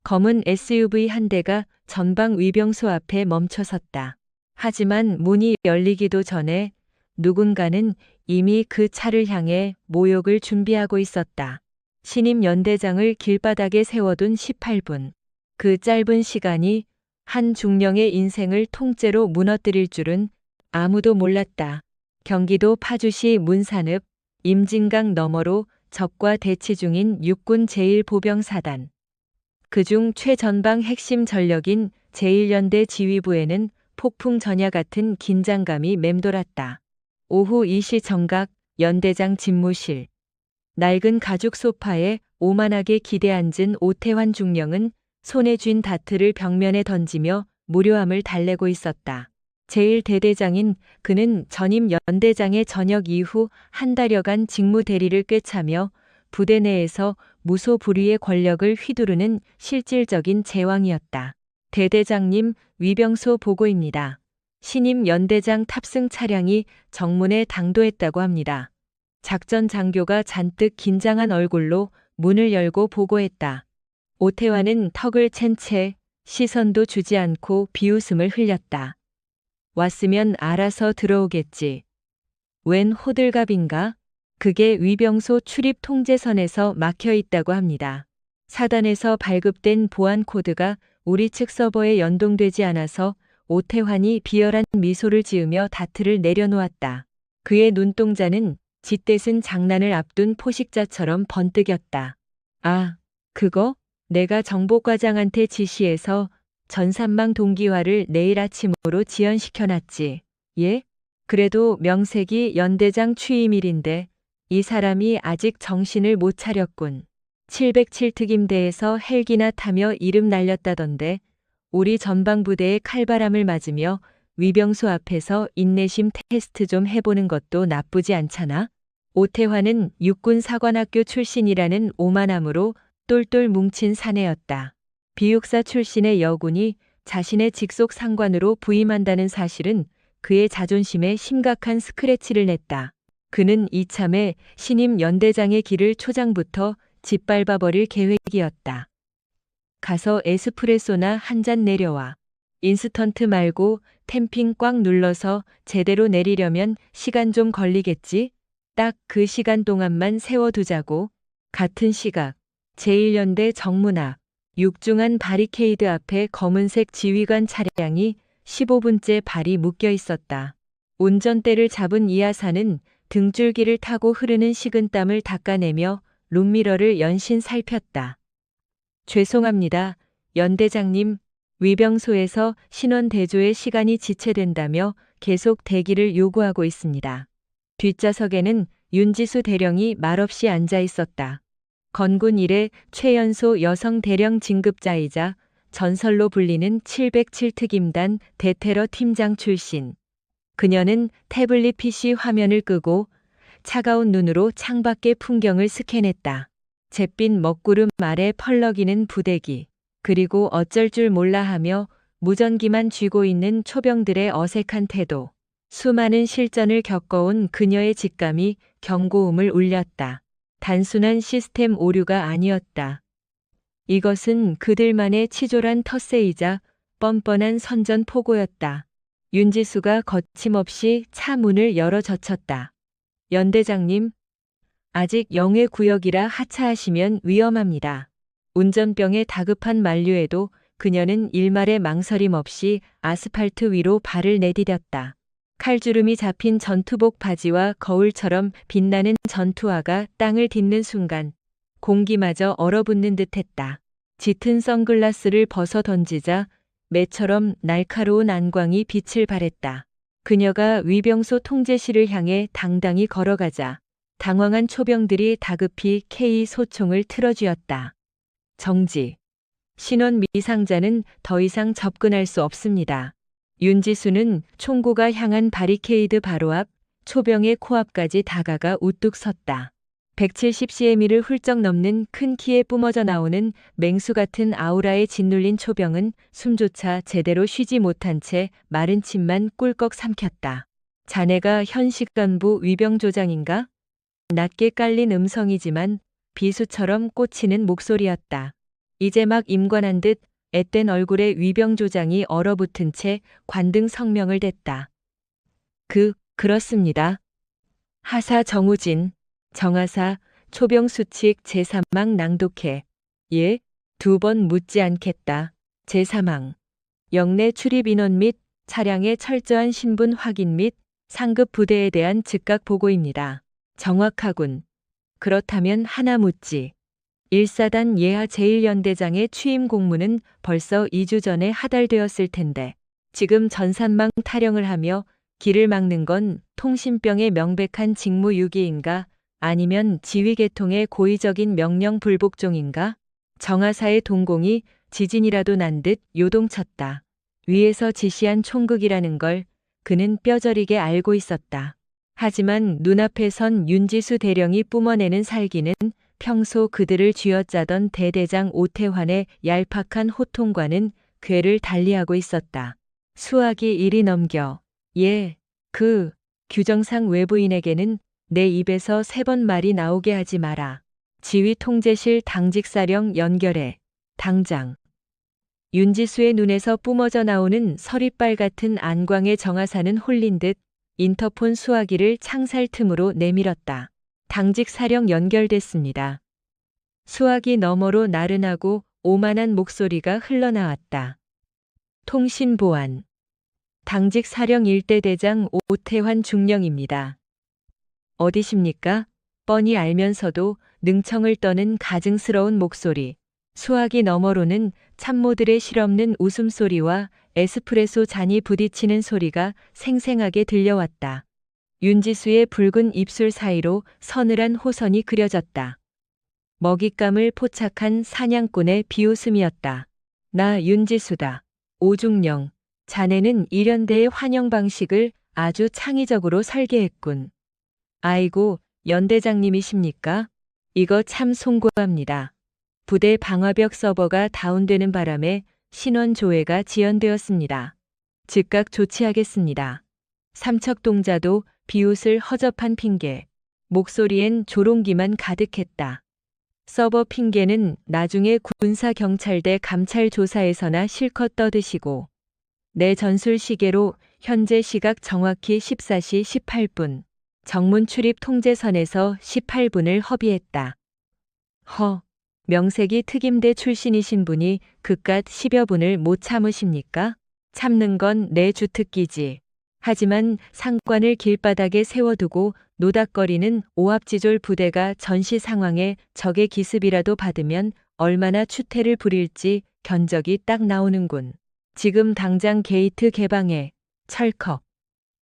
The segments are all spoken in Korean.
검은 SUV 한 대가 전방 위병소 앞에 멈춰섰다. 하지만 문이 열리기도 전에 누군가는 이미 그 차를 향해 모욕을 준비하고 있었다. 신임 연대장을 길바닥에 세워둔 18분. 그 짧은 시간이 한 중령의 인생을 통째로 무너뜨릴 줄은 아무도 몰랐다. 경기도 파주시 문산읍 임진강 너머로 적과 대치 중인 육군 제1보병사단. 그중 최전방 핵심 전력인 제1연대 지휘부에는 폭풍 전야 같은 긴장감이 맴돌았다. 오후 2시 정각 연대장 집무실. 낡은 가죽 소파에 오만하게 기대앉은 오태환 중령은 손에 쥔 다트를 벽면에 던지며 무료함을 달래고 있었다. 제1대대장인 그는 전임 연대장의 전역 이후 한 달여간 직무 대리를 꿰차며 부대 내에서 무소불위의 권력을 휘두르는 실질적인 제왕이었다. 대대장님, 위병소 보고입니다. 신임 연대장 탑승 차량이 정문에 당도했다고 합니다. 작전 장교가 잔뜩 긴장한 얼굴로 문을 열고 보고했다. 오태환은 턱을 챈 채 시선도 주지 않고 비웃음을 흘렸다. 왔으면 알아서 들어오겠지. 웬 호들갑인가? 그게 위병소 출입 통제선에서 막혀 있다고 합니다. 사단에서 발급된 보안 코드가 우리 측 서버에 연동되지 않아서 오태환이 비열한 미소를 지으며 다트를 내려놓았다. 그의 눈동자는 짙듯은 장난을 앞둔 포식자처럼 번뜩였다. 아, 그거? 내가 정보과장한테 지시해서 전산망 동기화를 내일 아침으로 지연시켜놨지. 예? 그래도 명색이 연대장 취임일인데 이 사람이 아직 정신을 못 차렸군. 707특임대에서 헬기나 타며 이름 날렸다던데 우리 전방부대의 칼바람을 맞으며 위병소 앞에서 인내심 테스트 좀 해보는 것도 나쁘지 않잖아? 오태환은 육군사관학교 출신이라는 오만함으로 똘똘 뭉친 사내였다. 비육사 출신의 여군이 자신의 직속 상관으로 부임한다는 사실은 그의 자존심에 심각한 스크래치를 냈다. 그는 이참에 신임 연대장의 길을 초장부터 짓밟아버릴 계획이었다. 가서 에스프레소나 한 잔 내려와. 인스턴트 말고 템핑 꽉 눌러서 제대로 내리려면 시간 좀 걸리겠지? 딱 그 시간 동안만 세워두자고. 같은 시각 제1연대 정문 앞 육중한 바리케이드 앞에 검은색 지휘관 차량이 15분째 발이 묶여 있었다. 운전대를 잡은 이하사는 등줄기를 타고 흐르는 식은땀을 닦아내며 룸미러를 연신 살폈다. 죄송합니다. 연대장님, 위병소에서 신원 대조의 시간이 지체된다며 계속 대기를 요구하고 있습니다. 뒷좌석에는 윤지수 대령이 말없이 앉아 있었다. 건군 이래 최연소 여성 대령 진급자이자 전설로 불리는 707특임단 대테러 팀장 출신. 그녀는 태블릿 PC 화면을 끄고 차가운 눈으로 창밖의 풍경을 스캔했다. 잿빛 먹구름 아래 펄럭이는 부대기, 그리고 어쩔 줄 몰라 하며 무전기만 쥐고 있는 초병들의 어색한 태도. 수많은 실전을 겪어온 그녀의 직감이 경고음을 울렸다. 단순한 시스템 오류가 아니었다. 이것은 그들만의 치졸한 텃세이자 뻔뻔한 선전포고였다. 윤지수가 거침없이 차 문을 열어 젖혔다. 연대장님, 아직 영해 구역이라 하차하시면 위험합니다. 운전병에 다급한 만류에도 그녀는 일말의 망설임 없이 아스팔트 위로 발을 내디뎠다. 칼주름이 잡힌 전투복 바지와 거울처럼 빛나는 전투화가 땅을 딛는 순간 공기마저 얼어붙는 듯했다. 짙은 선글라스를 벗어 던지자 매처럼 날카로운 안광이 빛을 발했다. 그녀가 위병소 통제실을 향해 당당히 걸어가자 당황한 초병들이 다급히 K 소총을 틀어쥐었다. 정지. 신원 미상자는 더 이상 접근할 수 없습니다. 윤지수는 총구가 향한 바리케이드 바로 앞 초병의 코앞까지 다가가 우뚝 섰다. 170cm를 훌쩍 넘는 큰 키에 뿜어져 나오는 맹수 같은 아우라에 짓눌린 초병은 숨조차 제대로 쉬지 못한 채 마른 침만 꿀꺽 삼켰다. 자네가 현식간부 위병조장인가? 낮게 깔린 음성이지만 비수처럼 꽂히는 목소리였다. 이제 막 임관한 듯 앳된 얼굴에 위병조장이 얼어붙은 채 관등 성명을 댔다. 그렇습니다. 하사 정우진, 정하사, 초병수칙 제3항 낭독해. 예, 2번 묻지 않겠다. 제3항. 영내 출입 인원 및 차량의 철저한 신분 확인 및 상급 부대에 대한 즉각 보고입니다. 정확하군. 그렇다면 하나 묻지. 1사단 예하 제1연대장의 취임 공문은 벌써 2주 전에 하달되었을 텐데 지금 전산망 타령을 하며 길을 막는 건 통신병의 명백한 직무유기인가 아니면 지휘계통의 고의적인 명령 불복종인가? 정하사의 동공이 지진이라도 난 듯 요동쳤다. 위에서 지시한 총극이라는 걸 그는 뼈저리게 알고 있었다. 하지만 눈앞에 선 윤지수 대령이 뿜어내는 살기는 평소 그들을 쥐어짜던 대대장 오태환의 얄팍한 호통과는 궤를 달리하고 있었다. 수학이 일이 넘겨. 예, 규정상 외부인에게는 내 입에서 3번 말이 나오게 하지 마라. 지휘 통제실 당직사령 연결해. 당장. 윤지수의 눈에서 뿜어져 나오는 서리빨 같은 안광의 정하사는 홀린 듯 인터폰 수화기를 창살 틈으로 내밀었다. 당직 사령 연결됐습니다. 수화기 너머로 나른하고 오만한 목소리가 흘러나왔다. 통신 보안. 당직 사령 1대 대장 오태환 중령입니다. 어디십니까? 뻔히 알면서도 능청을 떠는 가증스러운 목소리. 수화기 너머로는 참모들의 실없는 웃음소리와 에스프레소 잔이 부딪히는 소리가 생생하게 들려왔다. 윤지수의 붉은 입술 사이로 서늘한 호선이 그려졌다. 먹잇감을 포착한 사냥꾼의 비웃음이었다. 나 윤지수다. 오중령. 자네는 일연대의 환영 방식을 아주 창의적으로 설계했군. 아이고, 연대장님이십니까? 이거 참 송구합니다. 부대 방화벽 서버가 다운되는 바람에 신원 조회가 지연되었습니다. 즉각 조치하겠습니다. 삼척동자도 비웃을 허접한 핑계. 목소리엔 조롱기만 가득했다. 서버 핑계는 나중에 군사경찰대 감찰 조사에서나 실컷 떠드시고 내 전술 시계로 현재 시각 정확히 14시 18분. 정문 출입 통제선에서 18분을 허비했다. 명색이 특임대 출신이신 분이 그깟 10여 분을 못 참으십니까? 참는 건 내 주특기지. 하지만 상관을 길바닥에 세워두고 노닥거리는 오합지졸 부대가 전시 상황에 적의 기습이라도 받으면 얼마나 추태를 부릴지 견적이 딱 나오는군. 지금 당장 게이트 개방해. 철컥.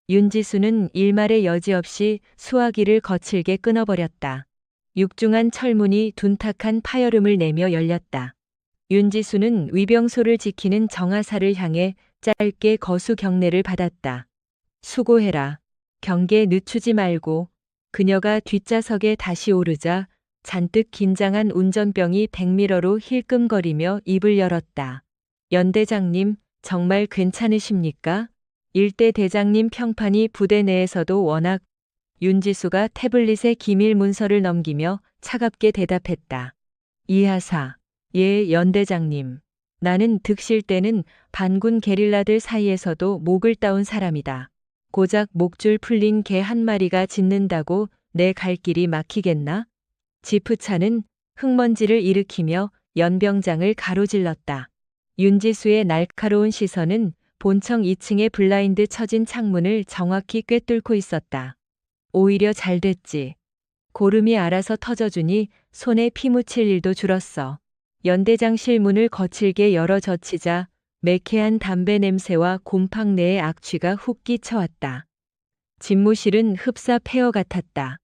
윤지수는 일말의 여지없이 수화기를 거칠게 끊어버렸다. 육중한 철문이 둔탁한 파열음을 내며 열렸다. 윤지수는 위병소를 지키는 정하사를 향해 짧게 거수 경례를 받았다. 수고해라. 경계 늦추지 말고. 그녀가 뒷좌석에 다시 오르자 잔뜩 긴장한 운전병이 백미러로 힐끔거리며 입을 열었다. 연대장님, 정말 괜찮으십니까? 일대 대장님 평판이 부대 내에서도 워낙. 윤지수가 태블릿에 기밀 문서를 넘기며 차갑게 대답했다. 이하사. 예, 연대장님. 나는 득실 때는 반군 게릴라들 사이에서도 목을 따온 사람이다. 고작 목줄 풀린 개 한 마리가 짖는다고 내 갈 길이 막히겠나? 지프차는 흙먼지를 일으키며 연병장을 가로질렀다. 윤지수의 날카로운 시선은 본청 2층의 블라인드 처진 창문을 정확히 꿰뚫고 있었다. 오히려 잘 됐지. 고름이 알아서 터져주니 손에 피 묻힐 일도 줄었어. 연대장실 문을 거칠게 열어 젖히자 매캐한 담배 냄새와 곰팡 내의 악취가 훅 끼쳐왔다. 집무실은 흡사 폐허 같았다.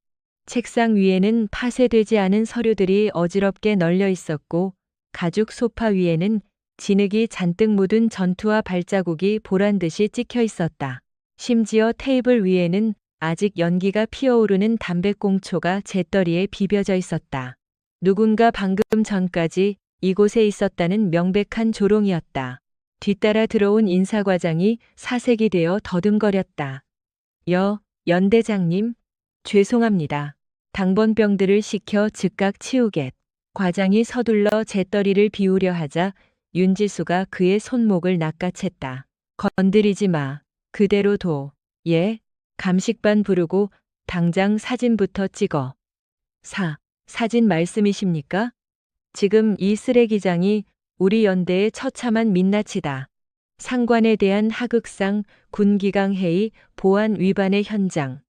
책상 위에는 파쇄되지 않은 서류들이 어지럽게 널려 있었고 가죽 소파 위에는 진흙이 잔뜩 묻은 전투화 발자국이 보란듯이 찍혀 있었다. 심지어 테이블 위에는 아직 연기가 피어오르는 담배꽁초가 재떨이에 비벼져 있었다. 누군가 방금 전까지 이곳에 있었다는 명백한 조롱이었다. 뒤따라 들어온 인사과장이 사색이 되어 더듬거렸다. 연대장님, 죄송합니다. 당번병들을 시켜 즉각 치우겠. 과장이 서둘러 재떨이를 비우려 하자 윤지수가 그의 손목을 낚아챘다. 건드리지 마. 그대로 둬. 예? 감식반 부르고 당장 사진부터 찍어. 사진 말씀이십니까? 지금 이 쓰레기장이 우리 연대의 처참한 민낯이다. 상관에 대한 하극상, 군기강회의, 보안 위반의 현장.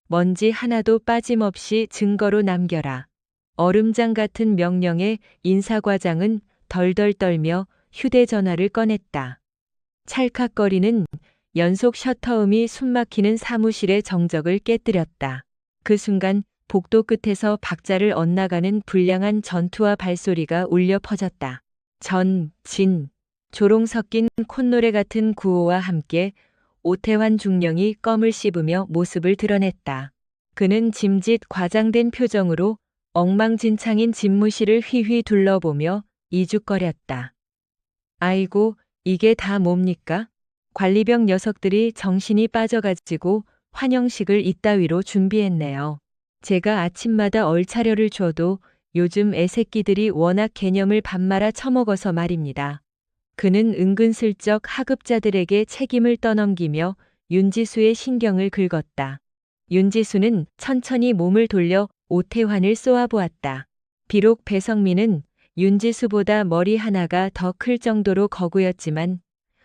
먼지 하나도 빠짐없이 증거로 남겨라. 얼음장 같은 명령에 인사과장은 덜덜 떨며 휴대전화를 꺼냈다. 찰칵거리는 연속 셔터음이 숨막히는 사무실의 정적을 깨뜨렸다. 그 순간 복도 끝에서 박자를 엇나가는 불량한 전투와 발소리가 울려 퍼졌다. 조롱 섞인 콧노래 같은 구호와 함께 오태환 중령이 껌을 씹으며 모습을 드러냈다. 그는 짐짓 과장된 표정으로 엉망진창인 집무실을 휘휘 둘러보며 이죽거렸다. 아이고, 이게 다 뭡니까? 관리병 녀석들이 정신이 빠져가지고 환영식을 이따위로 준비했네요. 제가 아침마다 얼차려를 줘도 요즘 애새끼들이 워낙 개념을 밥 말아 처먹어서 말입니다. 그는 은근슬쩍 하급자들에게 책임을 떠넘기며 윤지수의 신경을 긁었다. 윤지수는 천천히 몸을 돌려 오태환을 쏘아보았다. 비록 배성민은 윤지수보다 머리 하나가 더 클 정도로 거구였지만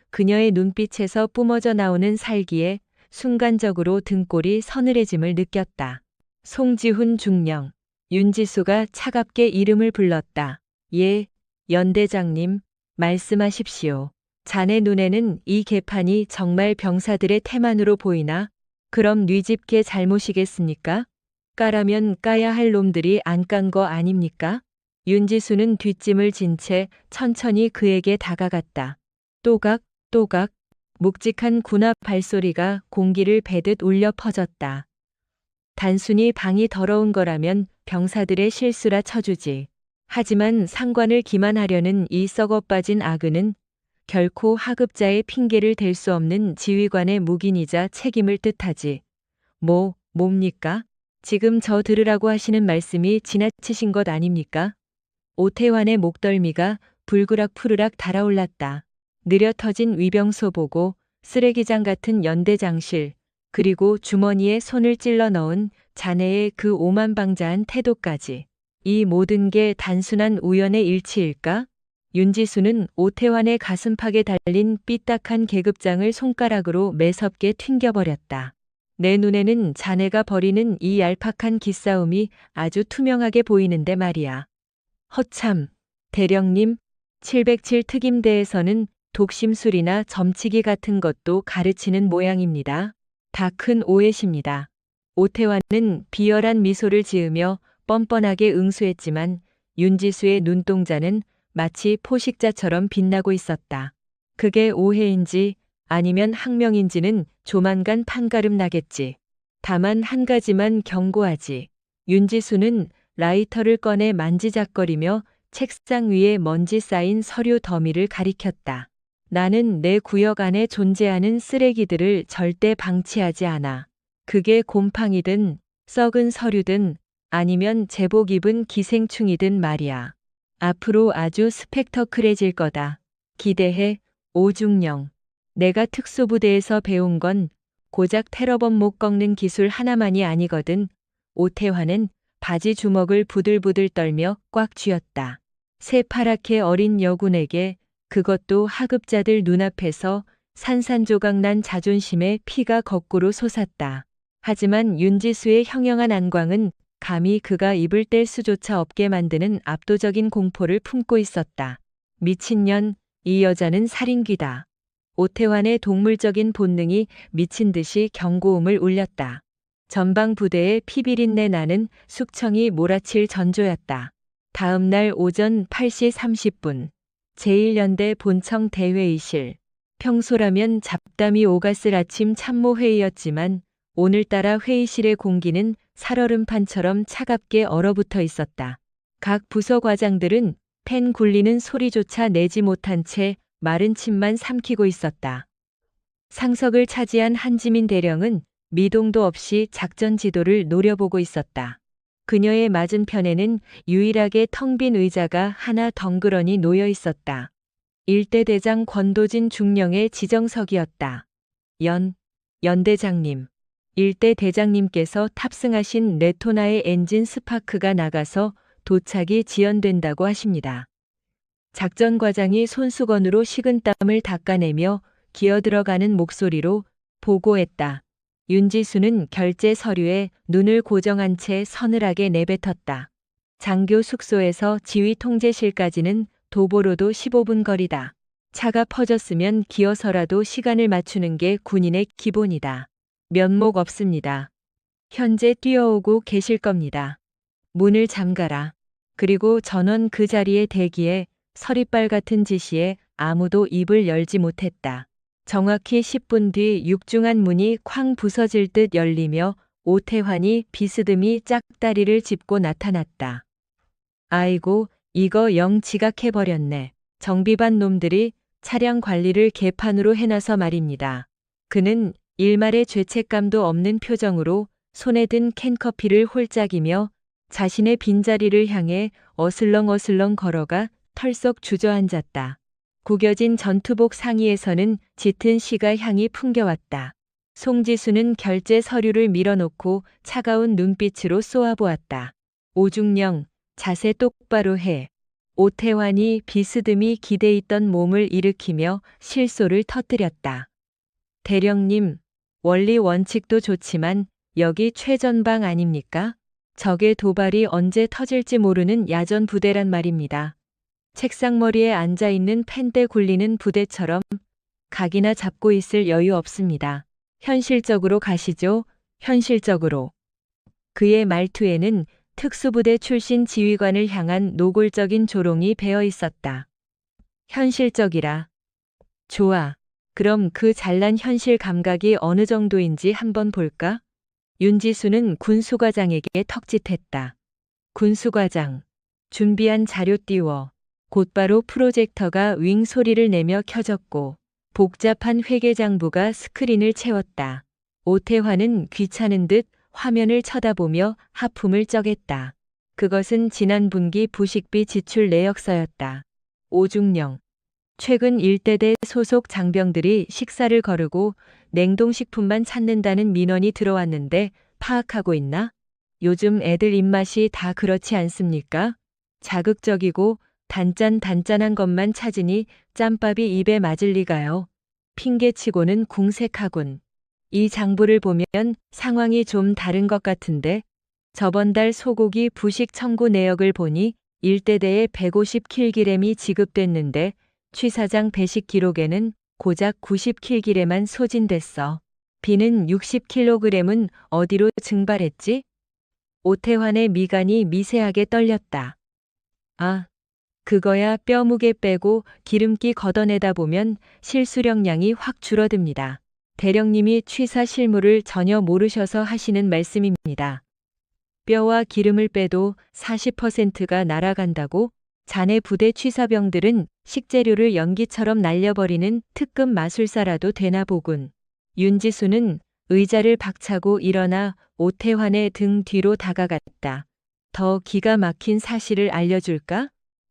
그녀의 눈빛에서 뿜어져 나오는 살기에 순간적으로 등골이 서늘해짐을 느꼈다. 송지훈 중령. 윤지수가 차갑게 이름을 불렀다. 예, 연대장님, 말씀하십시오. 자네 눈에는 이 개판이 정말 병사들의 태만으로 보이나? 그럼 뉘집게 잘못이겠습니까? 까라면 까야 할 놈들이 안 깐 거 아닙니까? 윤지수는 뒷짐을 진 채 천천히 그에게 다가갔다. 또각, 또각, 묵직한 군합 발소리가 공기를 베듯 울려 퍼졌다. 단순히 방이 더러운 거라면 병사들의 실수라 쳐주지. 하지만 상관을 기만하려는 이 썩어빠진 아그는 결코 하급자의 핑계를 댈 수 없는 지휘관의 묵인이자 책임을 뜻하지. 뭡니까? 지금 저 들으라고 하시는 말씀이 지나치신 것 아닙니까? 오태환의 목덜미가 불그락 푸르락 달아올랐다. 느려 터진 위병소 보고 쓰레기장 같은 연대장실, 그리고 주머니에 손을 찔러 넣은 자네의 그 오만방자한 태도까지. 이 모든 게 단순한 우연의 일치일까? 윤지수는 오태환의 가슴팍에 달린 삐딱한 계급장을 손가락으로 매섭게 튕겨버렸다. 내 눈에는 자네가 벌이는 이 얄팍한 기싸움이 아주 투명하게 보이는데 말이야. 허참, 대령님, 707 특임대에서는 독심술이나 점치기 같은 것도 가르치는 모양입니다. 다 큰 오해십니다. 오태환은 비열한 미소를 지으며 뻔뻔하게 응수했지만 윤지수의 눈동자는 마치 포식자처럼 빛나고 있었다. 그게 오해인지 아니면 항명인지는 조만간 판가름 나겠지. 다만 한 가지만 경고하지. 윤지수는 라이터를 꺼내 만지작거리며 책상 위에 먼지 쌓인 서류 더미를 가리켰다. 나는 내 구역 안에 존재하는 쓰레기들을 절대 방치하지 않아. 그게 곰팡이든 썩은 서류든 아니면 제복 입은 기생충이든 말이야. 앞으로 아주 스펙터클해질 거다. 기대해, 오중령. 내가 특수부대에서 배운 건 고작 테러범 목 꺾는 기술 하나만이 아니거든. 오태환은 바지 주먹을 부들부들 떨며 꽉 쥐었다. 새파랗게 어린 여군에게, 그것도 하급자들 눈앞에서 산산조각 난 자존심에 피가 거꾸로 솟았다. 하지만 윤지수의 형형한 안광은 감히 그가 입을 뗄 수조차 없게 만드는 압도적인 공포를 품고 있었다. 미친년, 이 여자는 살인귀다. 오태환의 동물적인 본능이 미친 듯이 경고음을 울렸다. 전방 부대의 피비린내 나는 숙청이 몰아칠 전조였다. 다음 날 오전 8시 30분. 제1연대 본청 대회의실. 평소라면 잡담이 오갔을 아침 참모회의였지만 오늘따라 회의실의 공기는 살얼음판처럼 차갑게 얼어붙어 있었다. 각 부서과장들은 펜 굴리는 소리조차 내지 못한 채 마른 침만 삼키고 있었다. 상석을 차지한 한지민 대령은 미동도 없이 작전 지도를 노려보고 있었다. 그녀의 맞은편에는 유일하게 텅 빈 의자가 하나 덩그러니 놓여 있었다. 일대 대장 권도진 중령의 지정석이었다. 연 대장님. 일대 대장님께서 탑승하신 레토나의 엔진 스파크가 나가서 도착이 지연된다고 하십니다. 작전과장이 손수건으로 식은땀을 닦아내며 기어들어가는 목소리로 보고했다. 윤지수는 결제 서류에 눈을 고정한 채 서늘하게 내뱉었다. 장교 숙소에서 지휘 통제실까지는 도보로도 15분 거리다. 차가 퍼졌으면 기어서라도 시간을 맞추는 게 군인의 기본이다. 면목 없습니다. 현재 뛰어오고 계실 겁니다. 문을 잠가라. 그리고 전원 그 자리에 대기에 서리빨 같은 지시에 아무도 입을 열지 못했다. 정확히 10분 뒤 육중한 문이 쾅 부서질 듯 열리며 오태환이 비스듬히 짝다리를 짚고 나타났다. 아이고, 이거 영 지각해버렸네. 정비반 놈들이 차량 관리를 개판으로 해놔서 말입니다. 그는 일말의 죄책감도 없는 표정으로 손에 든 캔커피를 홀짝이며 자신의 빈자리를 향해 어슬렁어슬렁 걸어가 털썩 주저앉았다. 구겨진 전투복 상의에서는 짙은 시가 향이 풍겨왔다. 송지수는 결제 서류를 밀어놓고 차가운 눈빛으로 쏘아보았다. 오중령, 자세 똑바로 해. 오태환이 비스듬히 기대있던 몸을 일으키며 실소를 터뜨렸다. 대령님, 원리 원칙도 좋지만 여기 최전방 아닙니까? 적의 도발이 언제 터질지 모르는 야전 부대란 말입니다. 책상머리에 앉아있는 펜대 굴리는 부대처럼 각이나 잡고 있을 여유 없습니다. 현실적으로 가시죠. 현실적으로. 그의 말투에는 특수부대 출신 지휘관을 향한 노골적인 조롱이 배어 있었다. 현실적이라. 좋아. 그럼 그 잘난 현실 감각이 어느 정도인지 한번 볼까? 윤지수는 군수과장에게 턱짓했다. 군수과장. 준비한 자료 띄워. 곧바로 프로젝터가 윙 소리를 내며 켜졌고 복잡한 회계장부가 스크린을 채웠다. 오태환은 귀찮은 듯 화면을 쳐다보며 하품을 쩌겠다. 그것은 지난 분기 부식비 지출 내역서였다. 오중령. 최근 일대대 소속 장병들이 식사를 거르고 냉동식품만 찾는다는 민원이 들어왔는데 파악하고 있나? 요즘 애들 입맛이 다 그렇지 않습니까? 자극적이고 단짠한 것만 찾으니 짬밥이 입에 맞을 리가요. 핑계치고는 궁색하군. 이 장부를 보면 상황이 좀 다른 것 같은데 저번 달 소고기 부식 청구 내역을 보니 일대대에 150kg이 지급됐는데 취사장 배식 기록에는 고작 90kg만 소진됐어. 비는 60kg은 어디로 증발했지? 오태환의 미간이 미세하게 떨렸다. 아, 그거야 뼈 무게 빼고 기름기 걷어내다 보면 실수령량이 확 줄어듭니다. 대령님이 취사 실무를 전혀 모르셔서 하시는 말씀입니다. 뼈와 기름을 빼도 40%가 날아간다고? 자네 부대 취사병들은 식재료를 연기처럼 날려버리는 특급 마술사라도 되나 보군. 윤지수는 의자를 박차고 일어나 오태환의 등 뒤로 다가갔다. 더 기가 막힌 사실을 알려줄까?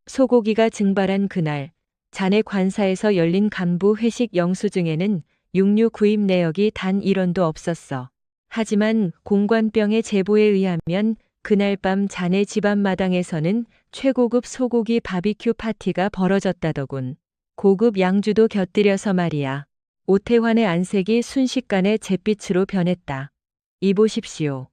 소고기가 증발한 그날, 자네 관사에서 열린 간부 회식 영수증에는 육류 구입 내역이 단 1원도 없었어. 하지만 공관병의 제보에 의하면 그날 밤 자네 집 앞마당에서는 최고급 소고기 바비큐 파티가 벌어졌다더군. 고급 양주도 곁들여서 말이야. 오태환의 안색이 순식간에 잿빛으로 변했다. 이보십시오.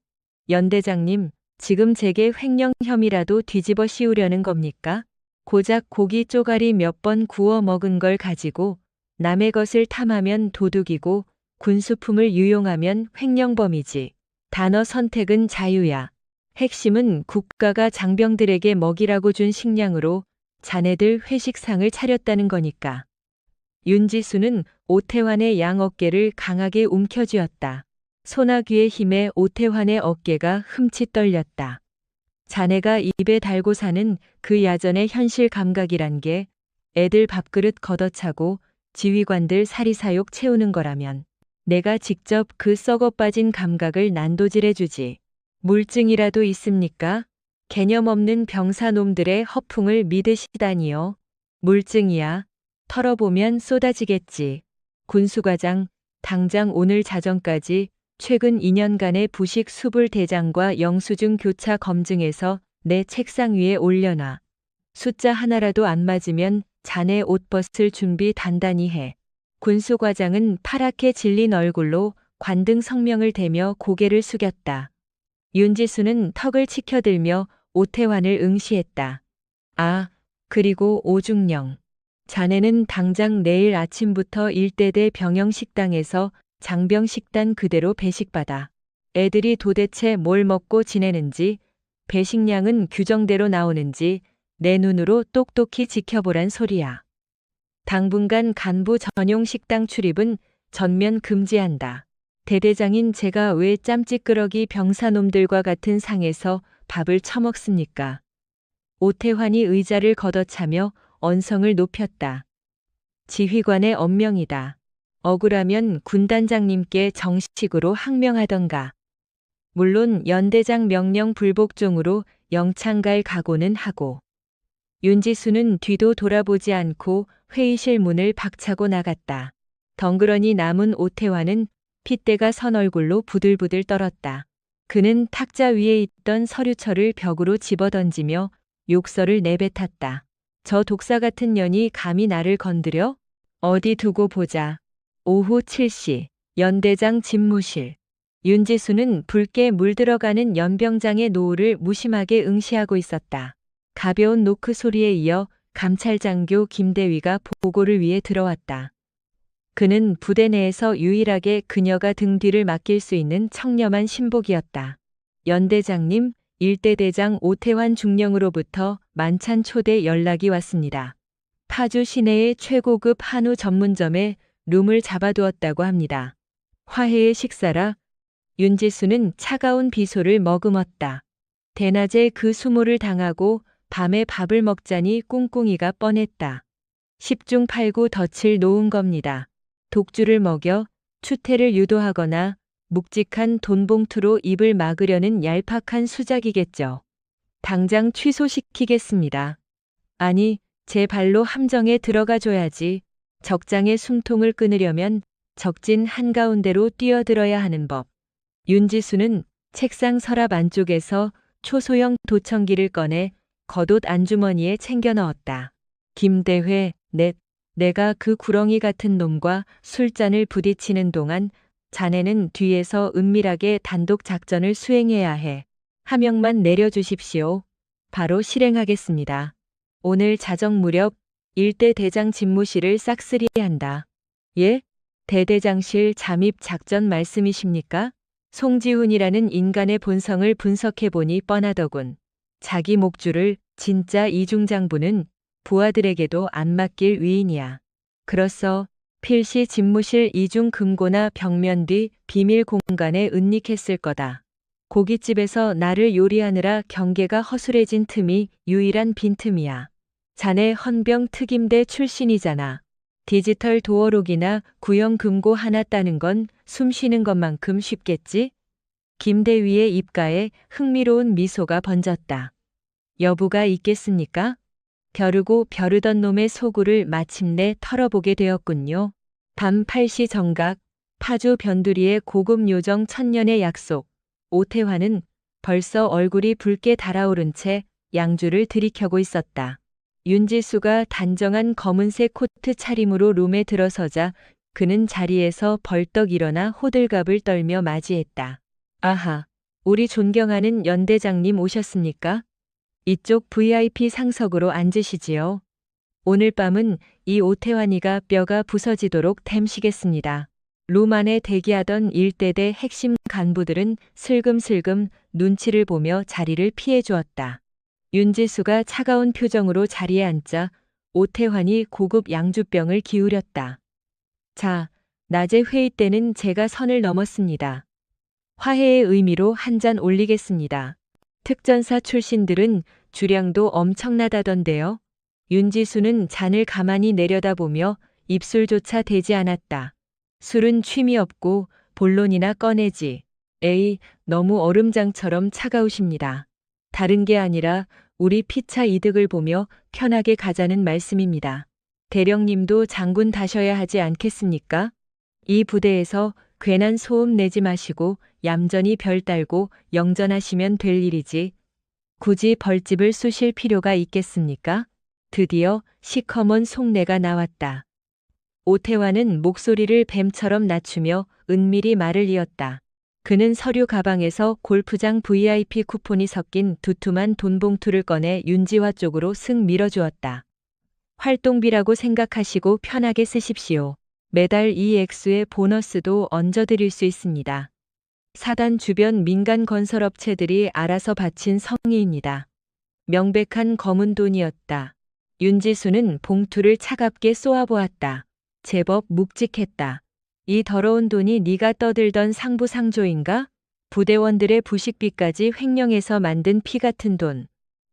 연 대장님, 지금 제게 횡령 혐의라도 뒤집어 씌우려는 겁니까? 고작 고기 쪼가리 몇 번 구워 먹은 걸 가지고 남의 것을 탐하면 도둑이고 군수품을 유용하면 횡령범이지. 단어 선택은 자유야. 핵심은 국가가 장병들에게 먹이라고 준 식량으로 자네들 회식상을 차렸다는 거니까. 윤지수는 오태환의 양 어깨를 강하게 움켜쥐었다. 소나귀의 힘에 오태환의 어깨가 흠칫 떨렸다. 자네가 입에 달고 사는 그 야전의 현실 감각이란 게 애들 밥그릇 걷어차고 지휘관들 사리사욕 채우는 거라면 내가 직접 그 썩어 빠진 감각을 난도질해주지. 물증이라도 있습니까? 개념 없는 병사놈들의 허풍을 믿으시다니요. 물증이야. 털어보면 쏟아지겠지. 군수과장, 당장 오늘 자정까지 최근 2년간의 부식 수불 대장과 영수증 교차 검증해서 내 책상 위에 올려놔. 숫자 하나라도 안 맞으면 자네 옷 벗을 준비 단단히 해. 군수과장은 파랗게 질린 얼굴로 관등 성명을 대며 고개를 숙였다. 윤지수는 턱을 치켜들며 오태환을 응시했다. 아, 그리고 오중령. 자네는 당장 내일 아침부터 일대대 병영식당에서 장병식단 그대로 배식받아. 애들이 도대체 뭘 먹고 지내는지, 배식량은 규정대로 나오는지 내 눈으로 똑똑히 지켜보란 소리야. 당분간 간부 전용 식당 출입은 전면 금지한다. 대대장인 제가 왜 짬찌끄러기 병사놈들과 같은 상에서 밥을 처먹습니까? 오태환이 의자를 걷어차며 언성을 높였다. 지휘관의 엄명이다. 억울하면 군단장님께 정식으로 항명하던가. 물론 연대장 명령 불복종으로 영창 갈 각오는 하고. 윤지수는 뒤도 돌아보지 않고 회의실 문을 박차고 나갔다. 덩그러니 남은 오태환은 핏대가 선 얼굴로 부들부들 떨었다. 그는 탁자 위에 있던 서류철을 벽으로 집어던지며 욕설을 내뱉었다. 저 독사 같은 년이 감히 나를 건드려? 어디 두고 보자. 오후 7시 연대장 집무실. 윤지수는 붉게 물들어가는 연병장의 노을을 무심하게 응시하고 있었다. 가벼운 노크 소리에 이어 감찰장교 김대위가 보고를 위해 들어왔다. 그는 부대 내에서 유일하게 그녀가 등 뒤를 맡길 수 있는 청렴한 신복이었다. 연대장님, 일대대장 오태환 중령으로부터 만찬 초대 연락이 왔습니다. 파주 시내의 최고급 한우 전문점에 룸을 잡아두었다고 합니다. 화해의 식사라. 윤지수는 차가운 비소를 머금었다. 대낮에 그 수모를 당하고 밤에 밥을 먹자니 꿍꿍이가 뻔했다. 10중 8구 덫을 놓은 겁니다. 독주를 먹여 추태를 유도하거나 묵직한 돈봉투로 입을 막으려는 얄팍한 수작이겠죠. 당장 취소시키겠습니다. 아니, 제 발로 함정에 들어가 줘야지. 적장의 숨통을 끊으려면 적진 한가운데로 뛰어들어야 하는 법. 윤지수는 책상 서랍 안쪽에서 초소형 도청기를 꺼내 겉옷 안주머니에 챙겨 넣었다. 김대회, 내가 그 구렁이 같은 놈과 술잔을 부딪히는 동안 자네는 뒤에서 은밀하게 단독 작전을 수행해야 해. 하명만 내려주십시오. 바로 실행하겠습니다. 오늘 자정 무렵 일대 대장 집무실을 싹쓸이한다. 예? 대대장실 잠입 작전 말씀이십니까? 송지훈이라는 인간의 본성을 분석해보니 뻔하더군. 자기 목줄을 진짜 이중장부는 부하들에게도 안 맡길 위인이야. 그렇소. 필시 집무실 이중 금고나 벽면 뒤 비밀 공간에 은닉했을 거다. 고깃집에서 나를 요리하느라 경계가 허술해진 틈이 유일한 빈틈이야. 자네 헌병 특임대 출신이잖아. 디지털 도어록이나 구형 금고 하나 따는 건 숨 쉬는 것만큼 쉽겠지? 김대위의 입가에 흥미로운 미소가 번졌다. 여부가 있겠습니까? 벼르고 벼르던 놈의 소굴을 마침내 털어보게 되었군요. 밤 8시 정각, 파주 변두리의 고급 요정 천년의 약속. 오태환은 벌써 얼굴이 붉게 달아오른 채 양주를 들이켜고 있었다. 윤지수가 단정한 검은색 코트 차림으로 룸에 들어서자 그는 자리에서 벌떡 일어나 호들갑을 떨며 맞이했다. 아하, 우리 존경하는 연대장님 오셨습니까? 이쪽 VIP 상석으로 앉으시지요. 오늘 밤은 이 오태환이가 뼈가 부서지도록 댐시겠습니다. 룸 안에 대기하던 일대대 핵심 간부들은 슬금슬금 눈치를 보며 자리를 피해 주었다. 윤지수가 차가운 표정으로 자리에 앉자 오태환이 고급 양주병을 기울였다. 자, 낮에 회의 때는 제가 선을 넘었습니다. 화해의 의미로 한 잔 올리겠습니다. 특전사 출신들은 주량도 엄청나다던데요. 윤지수는 잔을 가만히 내려다보며 입술조차 대지 않았다. 술은 취미 없고 본론이나 꺼내지. 에이, 너무 얼음장처럼 차가우십니다. 다른 게 아니라 우리 피차 이득을 보며 편하게 가자는 말씀입니다. 대령님도 장군 다셔야 하지 않겠습니까? 이 부대에서 괜한 소음 내지 마시고 얌전히 별 딸고 영전하시면 될 일이지. 굳이 벌집을 쑤실 필요가 있겠습니까? 드디어 시커먼 속내가 나왔다. 오태환은 목소리를 뱀처럼 낮추며 은밀히 말을 이었다. 그는 서류 가방에서 골프장 VIP 쿠폰이 섞인 두툼한 돈봉투를 꺼내 윤지화 쪽으로 슥 밀어주었다. 활동비라고 생각하시고 편하게 쓰십시오. 매달 이 액수의 보너스도 얹어드릴 수 있습니다. 사단 주변 민간 건설업체들이 알아서 바친 성의입니다. 명백한 검은 돈이었다. 윤지수는 봉투를 차갑게 쏘아보았다. 제법 묵직했다. 이 더러운 돈이 네가 떠들던 상부상조인가? 부대원들의 부식비까지 횡령해서 만든 피 같은 돈.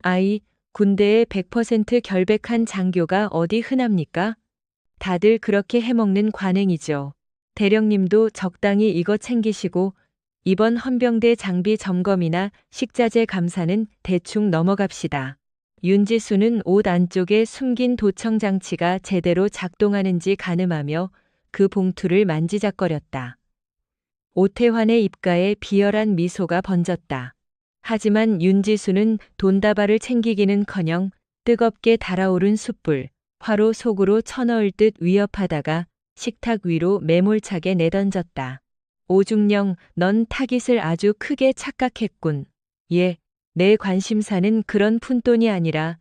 아이, 군대에 100% 결백한 장교가 어디 흔합니까? 다들 그렇게 해먹는 관행이죠. 대령님도 적당히 이거 챙기시고 이번 헌병대 장비 점검이나 식자재 감사는 대충 넘어갑시다. 윤지수는 옷 안쪽에 숨긴 도청 장치가 제대로 작동하는지 가늠하며 그 봉투를 만지작거렸다. 오태환의 입가에 비열한 미소가 번졌다. 하지만 윤지수는 돈다발을 챙기기는커녕 뜨겁게 달아오른 숯불, 화로 속으로 쳐넣을 듯 위협하다가 식탁 위로 매몰차게 내던졌다. 오중령, 넌 타깃을 아주 크게 착각했군. 예, 내 관심사는 그런 푼돈이 아니라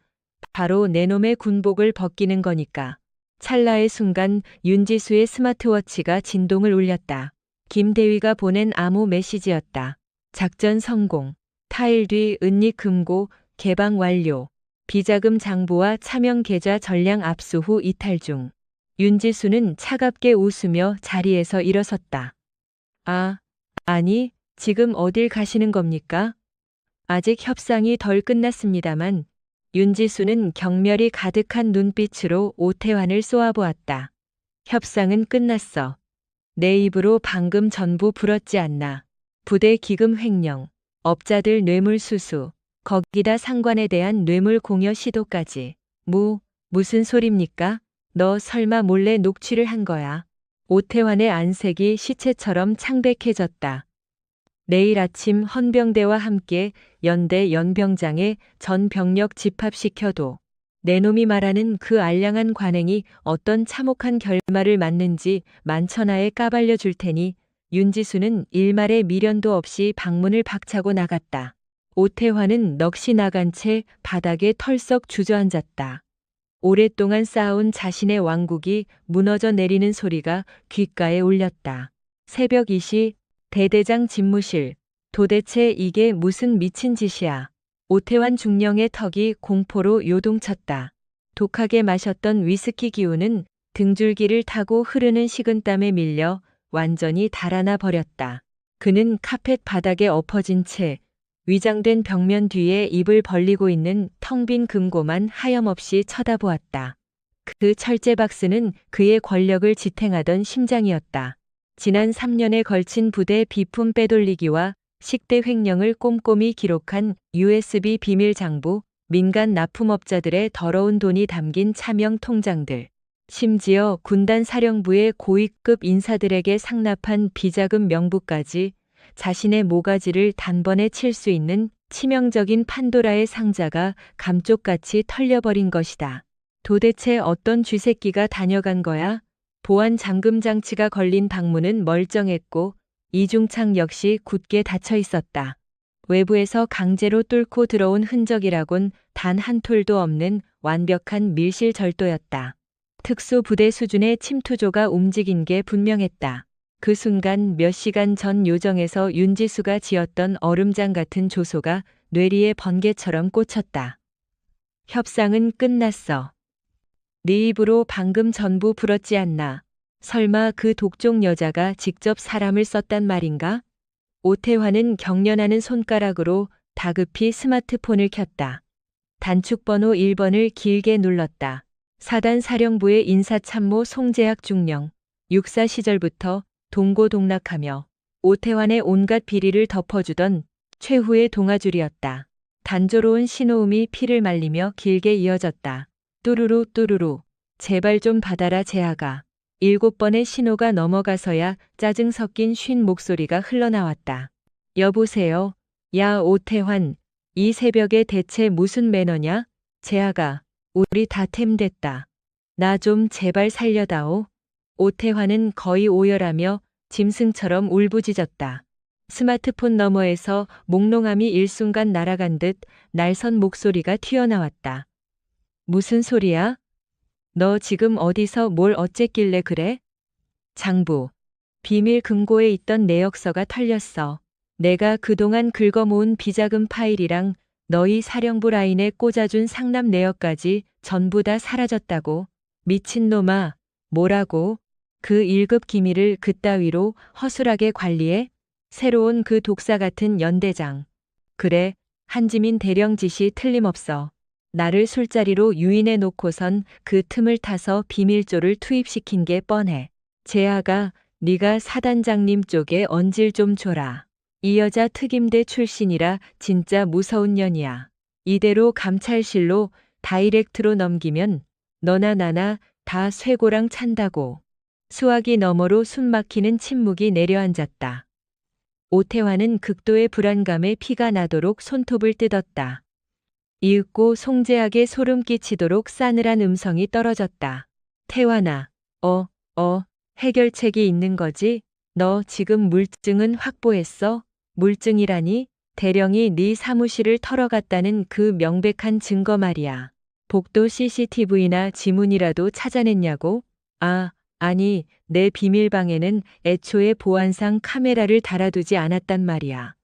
바로 내 놈의 군복을 벗기는 거니까. 찰나의 순간 윤지수의 스마트워치가 진동을 울렸다. 김대위가 보낸 암호 메시지였다. 작전 성공. 타일 뒤 은닉 금고 개방 완료. 비자금 장부와 차명 계좌 전량 압수 후 이탈 중. 윤지수는 차갑게 웃으며 자리에서 일어섰다. 아니, 지금 어딜 가시는 겁니까? 아직 협상이 덜 끝났습니다만 윤지수는 경멸이 가득한 눈빛으로 오태환을 쏘아보았다. 협상은 끝났어. 내 입으로 방금 전부 불었지 않나. 부대 기금 횡령, 업자들 뇌물 수수, 거기다 상관에 대한 뇌물 공여 시도까지. 무슨 소립니까? 너 설마 몰래 녹취를 한 거야? 오태환의 안색이 시체처럼 창백해졌다. 내일 아침 헌병대와 함께 연대 연병장에 전 병력 집합시켜도 내 놈이 말하는 그 알량한 관행이 어떤 참혹한 결말을 맞는지 만천하에 까발려 줄 테니. 윤지수는 일말의 미련도 없이 방문을 박차고 나갔다. 오태환은 넋이 나간 채 바닥에 털썩 주저앉았다. 오랫동안 쌓아온 자신의 왕국이 무너져 내리는 소리가 귓가에 울렸다. 새벽 2시 대대장 집무실. 도대체 이게 무슨 미친 짓이야. 오태환 중령의 턱이 공포로 요동쳤다. 독하게 마셨던 위스키 기운은 등줄기를 타고 흐르는 식은땀에 밀려 완전히 달아나 버렸다. 그는 카펫 바닥에 엎어진 채 위장된 벽면 뒤에 입을 벌리고 있는 텅 빈 금고만 하염없이 쳐다보았다. 그 철제 박스는 그의 권력을 지탱하던 심장이었다. 지난 3년에 걸친 부대 비품 빼돌리기와 식대 횡령을 꼼꼼히 기록한 USB 비밀 장부, 민간 납품업자들의 더러운 돈이 담긴 차명 통장들, 심지어 군단 사령부의 고위급 인사들에게 상납한 비자금 명부까지 자신의 모가지를 단번에 칠 수 있는 치명적인 판도라의 상자가 감쪽같이 털려버린 것이다. 도대체 어떤 쥐새끼가 다녀간 거야? 보안 잠금 장치가 걸린 방문은 멀쩡했고 이중창 역시 굳게 닫혀 있었다. 외부에서 강제로 뚫고 들어온 흔적이라곤 단 한 톨도 없는 완벽한 밀실 절도였다. 특수부대 수준의 침투조가 움직인 게 분명했다. 그 순간 몇 시간 전 요정에서 윤지수가 지었던 얼음장 같은 조소가 뇌리에 번개처럼 꽂혔다. 협상은 끝났어. 네 입으로 방금 전부 불었지 않나. 설마 그 독종 여자가 직접 사람을 썼단 말인가? 오태환은 경련하는 손가락으로 다급히 스마트폰을 켰다. 단축번호 1번을 길게 눌렀다. 사단 사령부의 인사참모 송재학 중령. 육사 시절부터 동고동락하며 오태환의 온갖 비리를 덮어주던 최후의 동아줄이었다. 단조로운 신호음이 피를 말리며 길게 이어졌다. 뚜루루 뚜루루. 제발 좀 받아라 재하가. 7번의 신호가 넘어가서야 짜증 섞인 쉰 목소리가 흘러나왔다. 여보세요. 야 오태환. 이 새벽에 대체 무슨 매너냐? 재하가. 우리 다 템됐다. 나 좀 제발 살려다오. 오태환은 거의 오열하며 짐승처럼 울부짖었다. 스마트폰 너머에서 몽롱함이 일순간 날아간 듯 날선 목소리가 튀어나왔다. 무슨 소리야? 너 지금 어디서 뭘 어쨌길래 그래? 장부. 비밀 금고에 있던 내역서가 털렸어. 내가 그동안 긁어모은 비자금 파일이랑 너희 사령부 라인에 꽂아준 상납 내역까지 전부 다 사라졌다고. 미친놈아. 뭐라고? 그 1급 기밀을 그따위로 허술하게 관리해? 새로운 그 독사 같은 연대장. 그래, 한지민 대령 짓이 틀림없어. 나를 술자리로 유인해 놓고선 그 틈을 타서 비밀조를 투입시킨 게 뻔해. 재하가 네가 사단장님 쪽에 언질 좀 줘라. 이 여자 특임대 출신이라 진짜 무서운 년이야. 이대로 감찰실로 다이렉트로 넘기면 너나 나나 다 쇠고랑 찬다고. 수화기 너머로 숨막히는 침묵이 내려앉았다. 오태환은 극도의 불안감에 피가 나도록 손톱을 뜯었다. 이윽고 송재하게 소름 끼치도록 싸늘한 음성이 떨어졌다. 태환아, 해결책이 있는 거지? 너 지금 물증은 확보했어? 물증이라니? 대령이 네 사무실을 털어갔다는 그 명백한 증거 말이야. 복도 CCTV나 지문이라도 찾아냈냐고? 아니, 내 비밀방에는 애초에 보안상 카메라를 달아두지 않았단 말이야.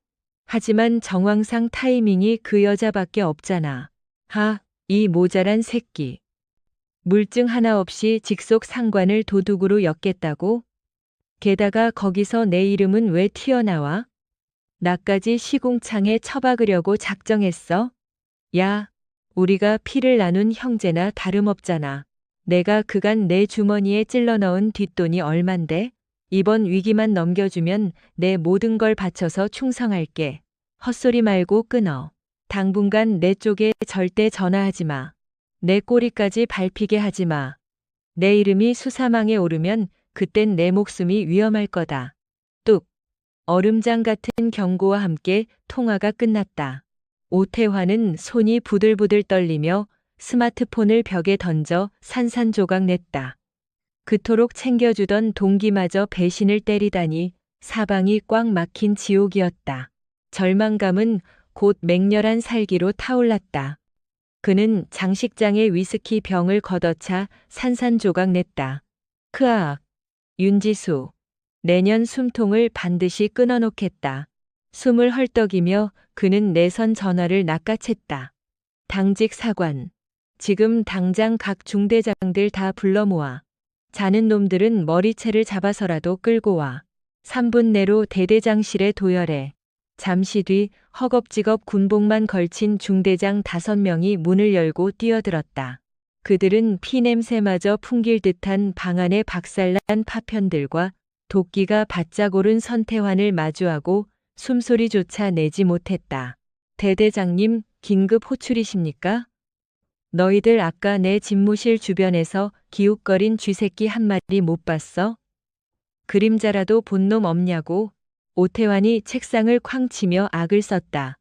하지만 정황상 타이밍이 그 여자밖에 없잖아. 이 모자란 새끼. 물증 하나 없이 직속 상관을 도둑으로 엮겠다고? 게다가 거기서 내 이름은 왜 튀어나와? 나까지 시궁창에 처박으려고 작정했어? 야, 우리가 피를 나눈 형제나 다름없잖아. 내가 그간 내 주머니에 찔러 넣은 뒷돈이 얼만데? 이번 위기만 넘겨주면 내 모든 걸 바쳐서 충성할게. 헛소리 말고 끊어. 당분간 내 쪽에 절대 전화하지 마. 내 꼬리까지 밟히게 하지 마. 내 이름이 수사망에 오르면 그땐 내 목숨이 위험할 거다. 뚝. 얼음장 같은 경고와 함께 통화가 끝났다. 오태환은 손이 부들부들 떨리며 스마트폰을 벽에 던져 산산조각 냈다. 그토록 챙겨주던 동기마저 배신을 때리다니 사방이 꽉 막힌 지옥이었다. 절망감은 곧 맹렬한 살기로 타올랐다. 그는 장식장에 위스키 병을 걷어차 산산조각 냈다. 크악. 윤지수. 내년 숨통을 반드시 끊어놓겠다. 숨을 헐떡이며 그는 내선 전화를 낚아챘다. 당직 사관. 지금 당장 각 중대장들 다 불러 모아. 자는 놈들은 머리채를 잡아서라도 끌고 와. 3분 내로 대대장실에 도열해. 잠시 뒤 허겁지겁 군복만 걸친 중대장 5명이 문을 열고 뛰어들었다. 그들은 피냄새마저 풍길 듯한 방 안의 박살난 파편들과 도끼가 바짝 오른 선태환을 마주하고 숨소리조차 내지 못했다. 대대장님, 긴급 호출이십니까? 너희들 아까 내 집무실 주변에서 기웃거린 쥐새끼 한 마리 못 봤어? 그림자라도 본 놈 없냐고? 오태환이 책상을 쾅 치며 악을 썼다.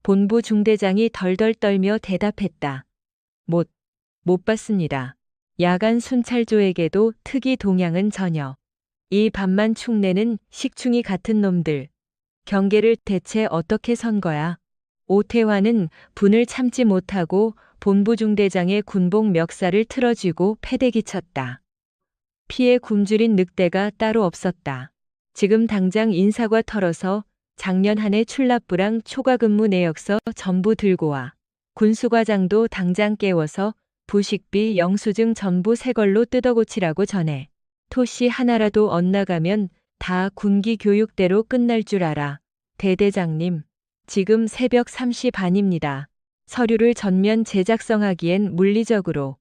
본부 중대장이 덜덜 떨며 대답했다. 못 봤습니다. 야간 순찰조에게도 특이 동향은 전혀. 이 밤만 축내는 식충이 같은 놈들. 경계를 대체 어떻게 선 거야? 오태환은 분을 참지 못하고 본부 중대장의 군복 멱살을 틀어쥐고 패대기 쳤다. 피에 굶주린 늑대가 따로 없었다. 지금 당장 인사과 털어서 작년 한 해 출납부랑 초과근무 내역서 전부 들고 와. 군수과장도 당장 깨워서 부식비 영수증 전부 새 걸로 뜯어고치라고 전해. 토시 하나라도 엇나가면 다 군기 교육대로 끝날 줄 알아. 대대장님, 지금 새벽 3시 반입니다. 서류를 전면 제작성하기엔 물리적으로.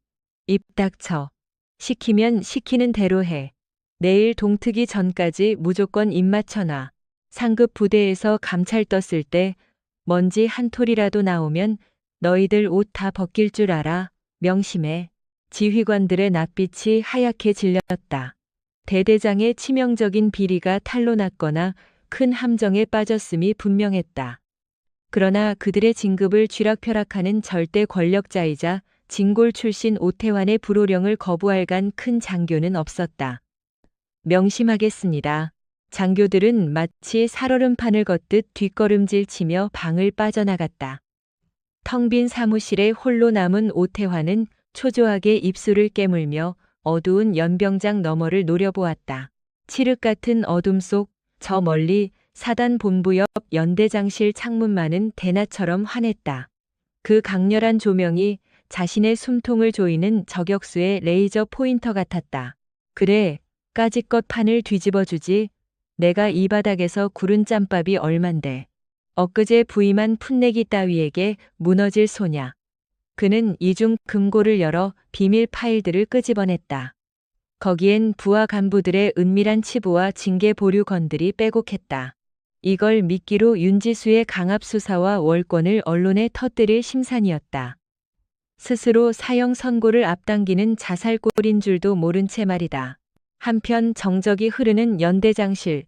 입 닥쳐. 시키면 시키는 대로 해. 내일 동트기 전까지 무조건 입 맞춰놔. 상급 부대에서 감찰 떴을 때 먼지 한 톨이라도 나오면 너희들 옷 다 벗길 줄 알아. 명심해. 지휘관들의 낯빛이 하얗게 질렸다. 대대장의 치명적인 비리가 탄로났거나 큰 함정에 빠졌음이 분명했다. 그러나 그들의 진급을 쥐락펴락하는 절대 권력자이자 진골 출신 오태환의 불호령을 거부할 간 큰 장교는 없었다. 명심하겠습니다. 장교들은 마치 살얼음판을 걷듯 뒷걸음질 치며 방을 빠져나갔다. 텅 빈 사무실에 홀로 남은 오태환은 초조하게 입술을 깨물며 어두운 연병장 너머를 노려보았다. 칠흑 같은 어둠 속 저 멀리 사단 본부 옆 연대장실 창문만은 대낮처럼 환했다. 그 강렬한 조명이 자신의 숨통을 조이는 저격수의 레이저 포인터 같았다. 그래, 까짓것 판을 뒤집어주지. 내가 이 바닥에서 구른 짬밥이 얼만데. 엊그제 부임한 풋내기 따위에게 무너질 소냐. 그는 이중 금고를 열어 비밀 파일들을 끄집어냈다. 거기엔 부하 간부들의 은밀한 치부와 징계 보류건들이 빼곡했다. 이걸 미끼로 윤지수의 강압 수사와 월권을 언론에 터뜨릴 심산이었다. 스스로 사형 선고를 앞당기는 자살골인 줄도 모른 채 말이다. 한편 정적이 흐르는 연대장실,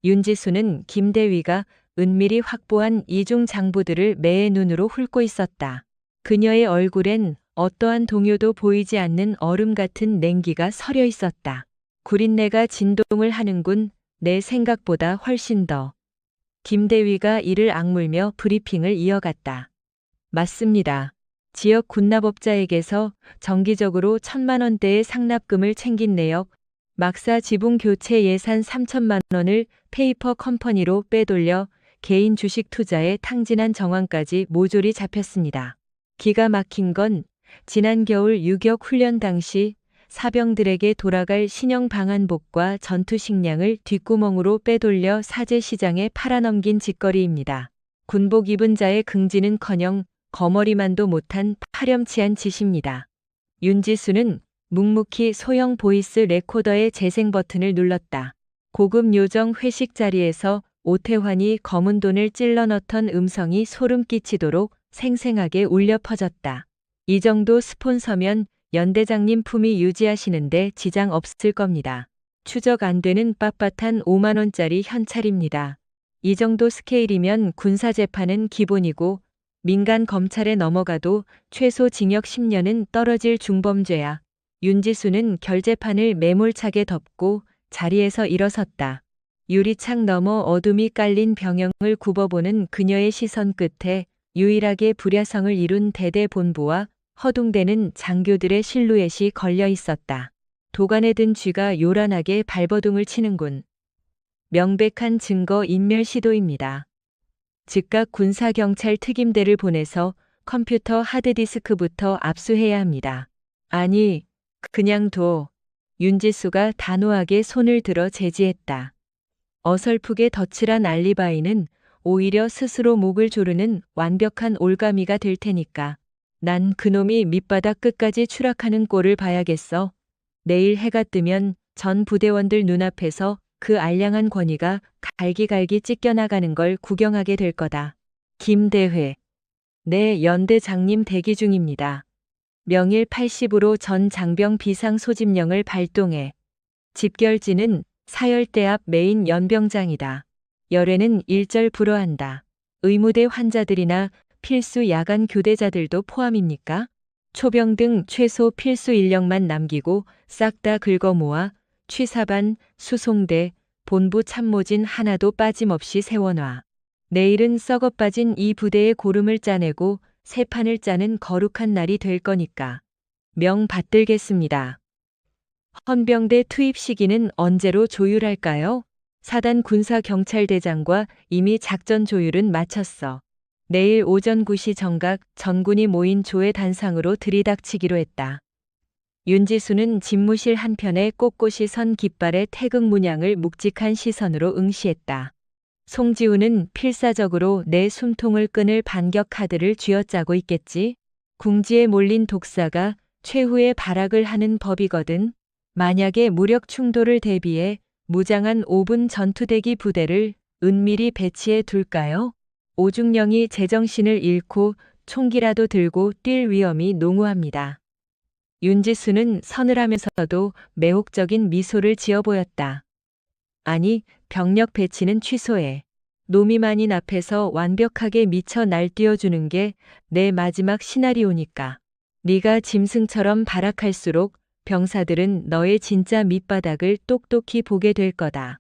윤지수는 김대위가 은밀히 확보한 이중 장부들을 매의 눈으로 훑고 있었다. 그녀의 얼굴엔 어떠한 동요도 보이지 않는 얼음 같은 냉기가 서려 있었다. 구린내가 진동을 하는군. 내 생각보다 훨씬 더. 김대위가 이를 악물며 브리핑을 이어갔다. 맞습니다. 지역 군납업자에게서 정기적으로 1,000만 원대의 상납금을 챙긴 내역, 막사 지붕 교체 예산 3천만 원을 페이퍼 컴퍼니로 빼돌려 개인 주식 투자에 탕진한 정황까지 모조리 잡혔습니다. 기가 막힌 건 지난 겨울 유격 훈련 당시 사병들에게 돌아갈 신형 방한복과 전투 식량을 뒷구멍으로 빼돌려 사제 시장에 팔아넘긴 짓거리입니다. 군복 입은 자의 긍지는커녕 거머리만도 못한 파렴치한 짓입니다. 윤지수는 묵묵히 소형 보이스 레코더의 재생 버튼을 눌렀다. 고급 요정 회식 자리에서 오태환이 검은 돈을 찔러 넣던 음성이 소름 끼치도록 생생하게 울려 퍼졌다. 이 정도 스폰서면 연대장님 품위 유지하시는데 지장 없을 겁니다. 추적 안 되는 빳빳한 5만 원짜리 현찰입니다. 이 정도 스케일이면 군사재판은 기본이고 민간 검찰에 넘어가도 최소 징역 10년은 떨어질 중범죄야. 윤지수는 결재판을 매몰차게 덮고 자리에서 일어섰다. 유리창 너머 어둠이 깔린 병영을 굽어보는 그녀의 시선 끝에 유일하게 불야성을 이룬 대대 본부와 허둥대는 장교들의 실루엣이 걸려 있었다. 도간에 든 쥐가 요란하게 발버둥을 치는군. 명백한 증거 인멸 시도입니다. 즉각 군사경찰 특임대를 보내서 컴퓨터 하드디스크부터 압수해야 합니다. 아니, 그냥 둬. 윤지수가 단호하게 손을 들어 제지했다. 어설프게 덧칠한 알리바이는 오히려 스스로 목을 조르는 완벽한 올가미가 될 테니까. 난 그놈이 밑바닥 끝까지 추락하는 꼴을 봐야겠어. 내일 해가 뜨면 전 부대원들 눈앞에서 그 알량한 권위가 갈기갈기 찢겨나가는 걸 구경하게 될 거다. 김대회. 네, 연대장님 대기 중입니다. 명일 80으로 전 장병 비상 소집령을 발동해. 집결지는 사열대 앞 메인 연병장이다. 열애는 일절 불허한다. 의무대 환자들이나 필수 야간 교대자들도 포함입니까? 초병 등 최소 필수 인력만 남기고 싹 다 긁어 모아 취사반, 수송대, 본부 참모진 하나도 빠짐없이 세워놔. 내일은 썩어 빠진 이 부대의 고름을 짜내고 새 판을 짜는 거룩한 날이 될 거니까. 명 받들겠습니다. 헌병대 투입 시기는 언제로 조율할까요? 사단 군사경찰대장과 이미 작전 조율은 마쳤어. 내일 오전 9시 정각 전군이 모인 조의 단상으로 들이닥치기로 했다. 윤지수는 집무실 한편에 꼿꼿이 선 깃발의 태극 문양을 묵직한 시선으로 응시했다. 송지우는 필사적으로 내 숨통을 끊을 반격 카드를 쥐어짜고 있겠지. 궁지에 몰린 독사가 최후의 발악을 하는 법이거든. 만약에 무력 충돌을 대비해 무장한 5분 전투대기 부대를 은밀히 배치해 둘까요? 오중령이 제정신을 잃고 총기라도 들고 뛸 위험이 농후합니다. 윤지수는 서늘하면서도 매혹적인 미소를 지어 보였다. 아니, 병력 배치는 취소해. 노미만인 앞에서 완벽하게 미쳐 날뛰어주는 게 내 마지막 시나리오니까. 네가 짐승처럼 발악할수록 병사들은 너의 진짜 밑바닥을 똑똑히 보게 될 거다.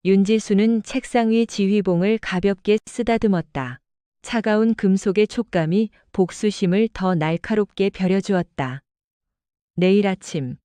윤지수는 책상 위 지휘봉을 가볍게 쓰다듬었다. 차가운 금속의 촉감이 복수심을 더 날카롭게 벼려주었다. 내일 아침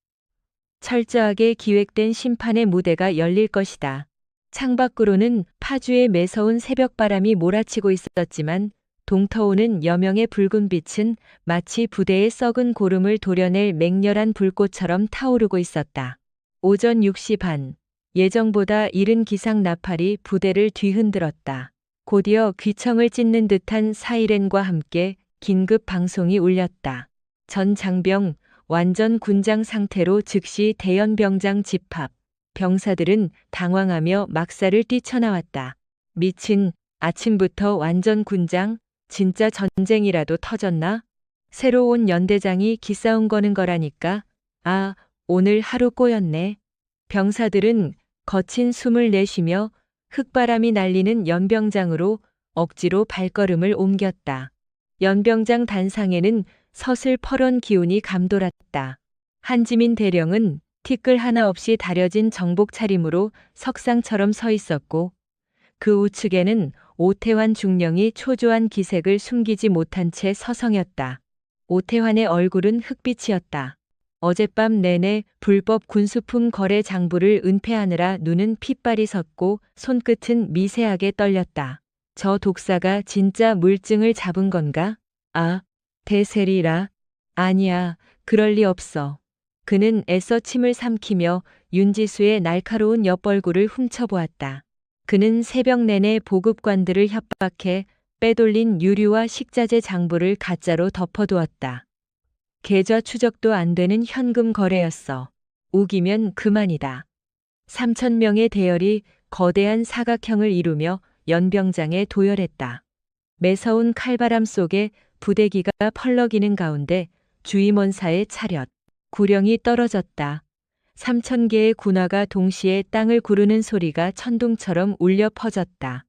철저하게 기획된 심판의 무대가 열릴 것이다. 창밖으로는 파주의 매서운 새벽바람이 몰아치고 있었지만 동터오는 여명의 붉은 빛은 마치 부대의 썩은 고름을 도려낼 맹렬한 불꽃처럼 타오르고 있었다. 오전 6시 반, 예정보다 이른 기상 나팔이 부대를 뒤흔들었다. 곧이어 귀청을 찢는 듯한 사이렌과 함께 긴급 방송이 울렸다. 전 장병, 완전 군장 상태로 즉시 대연병장 집합. 병사들은 당황하며 막사를 뛰쳐나왔다. 미친, 아침부터 완전 군장? 진짜 전쟁이라도 터졌나? 새로 온 연대장이 기싸움 거는 거라니까. 아, 오늘 하루 꼬였네. 병사들은 거친 숨을 내쉬며 흙바람이 날리는 연병장으로 억지로 발걸음을 옮겼다. 연병장 단상에는 서슬퍼런 기운이 감돌았다. 한지민 대령은 티끌 하나 없이 다려진 정복 차림으로 석상처럼 서 있었고 그 우측에는 오태환 중령이 초조한 기색을 숨기지 못한 채 서성였다. 오태환의 얼굴은 흑빛이었다. 어젯밤 내내 불법 군수품 거래 장부를 은폐하느라 눈은 핏발이 섰고 손끝은 미세하게 떨렸다. 저 독사가 진짜 물증을 잡은 건가? 아, 대세리라. 아니야, 그럴 리 없어. 그는 애써 침을 삼키며 윤지수의 날카로운 옆벌구를 훔쳐보았다. 그는 새벽 내내 보급관들을 협박해 빼돌린 유류와 식자재 장부를 가짜로 덮어두었다. 계좌 추적도 안 되는 현금 거래였어. 우기면 그만이다. 3,000명의 대열이 거대한 사각형을 이루며 연병장에 도열했다. 매서운 칼바람 속에 부대기가 펄럭이는 가운데 주임원사의 차렷, 구령이 떨어졌다. 3,000개의 군화가 동시에 땅을 구르는 소리가 천둥처럼 울려 퍼졌다.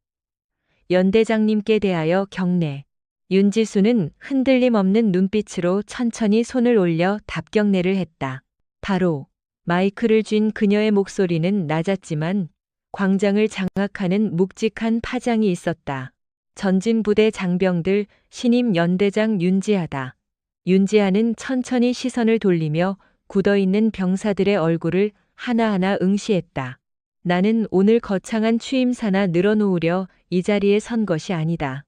연대장님께 대하여 경례. 윤지수는 흔들림 없는 눈빛으로 천천히 손을 올려 답경례를 했다. 바로 마이크를 쥔 그녀의 목소리는 낮았지만 광장을 장악하는 묵직한 파장이 있었다. 전진부대 장병들 신임 연대장 윤지하다. 윤지하는 천천히 시선을 돌리며 굳어있는 병사들의 얼굴을 하나하나 응시했다. 나는 오늘 거창한 취임사나 늘어놓으려 이 자리에 선 것이 아니다.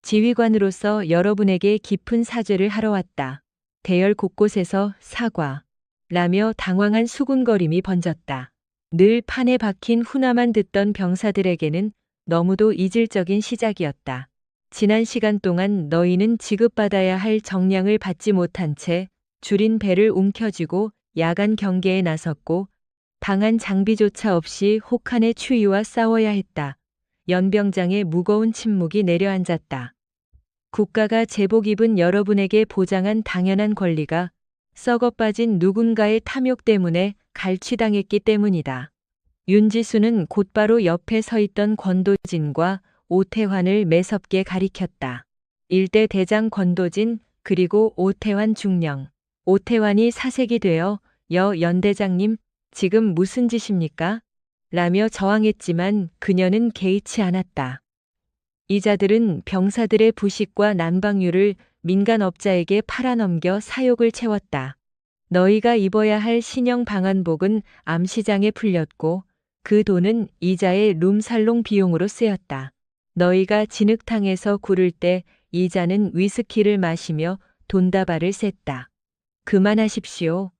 지휘관으로서 여러분에게 깊은 사죄를 하러 왔다. 대열 곳곳에서 사과, 라며 당황한 수군거림이 번졌다. 늘 판에 박힌 훈화만 듣던 병사들에게는 너무도 이질적인 시작이었다. 지난 시간 동안 너희는 지급받아야 할 정량을 받지 못한 채 줄인 배를 움켜쥐고 야간 경계에 나섰고 방한 장비조차 없이 혹한의 추위와 싸워야 했다. 연병장의 무거운 침묵이 내려앉았다. 국가가 제복 입은 여러분에게 보장한 당연한 권리가 썩어 빠진 누군가의 탐욕 때문에 갈취당했기 때문이다. 윤지수는 곧바로 옆에 서 있던 권도진과 오태환을 매섭게 가리켰다. 일대 대장 권도진 그리고 오태환 중령. 오태환이 사색이 되어 여 연대장님 지금 무슨 짓입니까? 라며 저항했지만 그녀는 개의치 않았다. 이자들은 병사들의 부식과 난방유를 민간업자에게 팔아넘겨 사욕을 채웠다. 너희가 입어야 할 신형 방한복은 암시장에 풀렸고 그 돈은 이자의 룸살롱 비용으로 쓰였다. 너희가 진흙탕에서 구를 때 이자는 위스키를 마시며 돈다발을 셌다. 그만하십시오.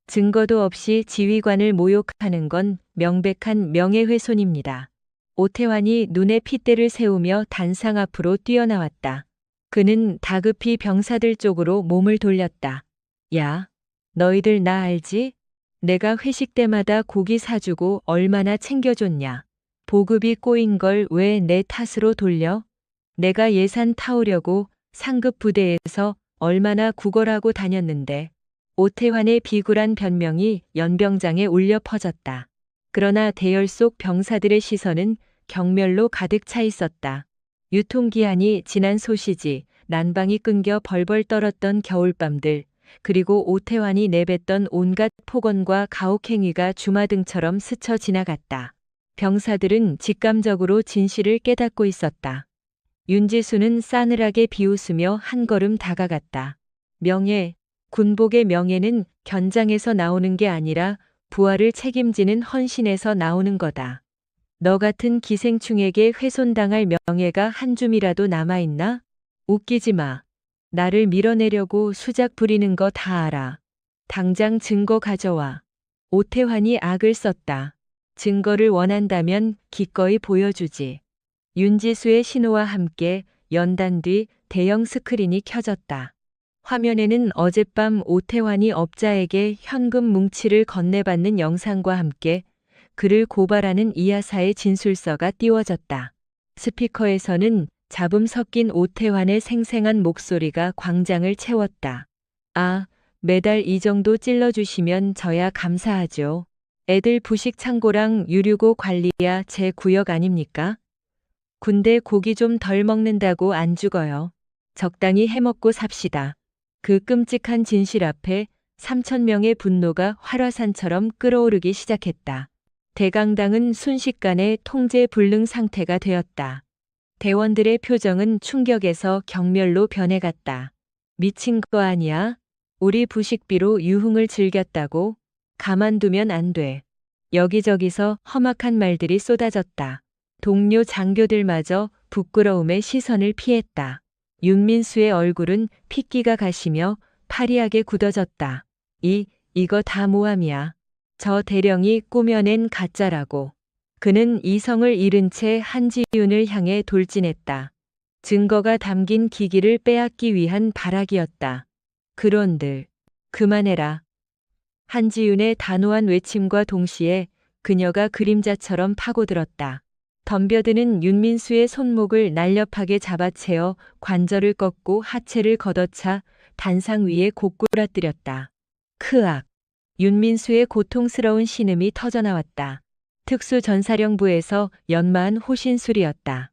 증거도 없이 지휘관을 모욕하는 건 명백한 명예훼손입니다. 오태환이 눈에 핏대를 세우며 단상 앞으로 뛰어나왔다. 그는 다급히 병사들 쪽으로 몸을 돌렸다. 야, 너희들 나 알지? 내가 회식 때마다 고기 사주고 얼마나 챙겨줬냐. 보급이 꼬인 걸 왜 내 탓으로 돌려? 내가 예산 타오려고 상급 부대에서 얼마나 구걸하고 다녔는데. 오태환의 비굴한 변명이 연병장에 울려 퍼졌다. 그러나 대열 속 병사들의 시선은 경멸로 가득 차 있었다. 유통기한이 지난 소시지, 난방이 끊겨 벌벌 떨었던 겨울밤들, 그리고 오태환이 내뱉던 온갖 폭언과 가혹행위가 주마등처럼 스쳐 지나갔다. 병사들은 직감적으로 진실을 깨닫고 있었다. 윤지수는 싸늘하게 비웃으며 한 걸음 다가갔다. 명예, 군복의 명예는 견장에서 나오는 게 아니라 부하를 책임지는 헌신에서 나오는 거다. 너 같은 기생충에게 훼손당할 명예가 한 줌이라도 남아있나? 웃기지 마. 나를 밀어내려고 수작 부리는 거 다 알아. 당장 증거 가져와. 오태환이 악을 썼다. 증거를 원한다면 기꺼이 보여주지. 윤지수의 신호와 함께 연단 뒤 대형 스크린이 켜졌다. 화면에는 어젯밤 오태환이 업자에게 현금 뭉치를 건네받는 영상과 함께 그를 고발하는 이하사의 진술서가 띄워졌다. 스피커에서는 잡음 섞인 오태환의 생생한 목소리가 광장을 채웠다. 아, 매달 이 정도 찔러주시면 저야 감사하죠. 애들 부식 창고랑 유류고 관리야 제 구역 아닙니까? 군대 고기 좀 덜 먹는다고 안 죽어요. 적당히 해먹고 삽시다. 그 끔찍한 진실 앞에 3,000명의 분노가 활화산처럼 끓어오르기 시작했다. 대강당은 순식간에 통제 불능 상태가 되었다. 대원들의 표정은 충격에서 경멸로 변해갔다. 미친 거 아니야? 우리 부식비로 유흥을 즐겼다고? 가만두면 안 돼. 여기저기서 험악한 말들이 쏟아졌다. 동료 장교들마저 부끄러움의 시선을 피했다. 윤민수의 얼굴은 핏기가 가시며 파리하게 굳어졌다. 이거 다 모함이야. 저 대령이 꾸며낸 가짜라고. 그는 이성을 잃은 채 한지윤을 향해 돌진했다. 증거가 담긴 기기를 빼앗기 위한 발악이었다. 그런들, 그만해라. 한지윤의 단호한 외침과 동시에 그녀가 그림자처럼 파고들었다. 덤벼드는 윤민수의 손목을 날렵하게 잡아채어 관절을 꺾고 하체를 걷어차 단상 위에 고꾸라뜨렸다. 크악. 윤민수의 고통스러운 신음이 터져나왔다. 특수전사령부에서 연마한 호신술이었다.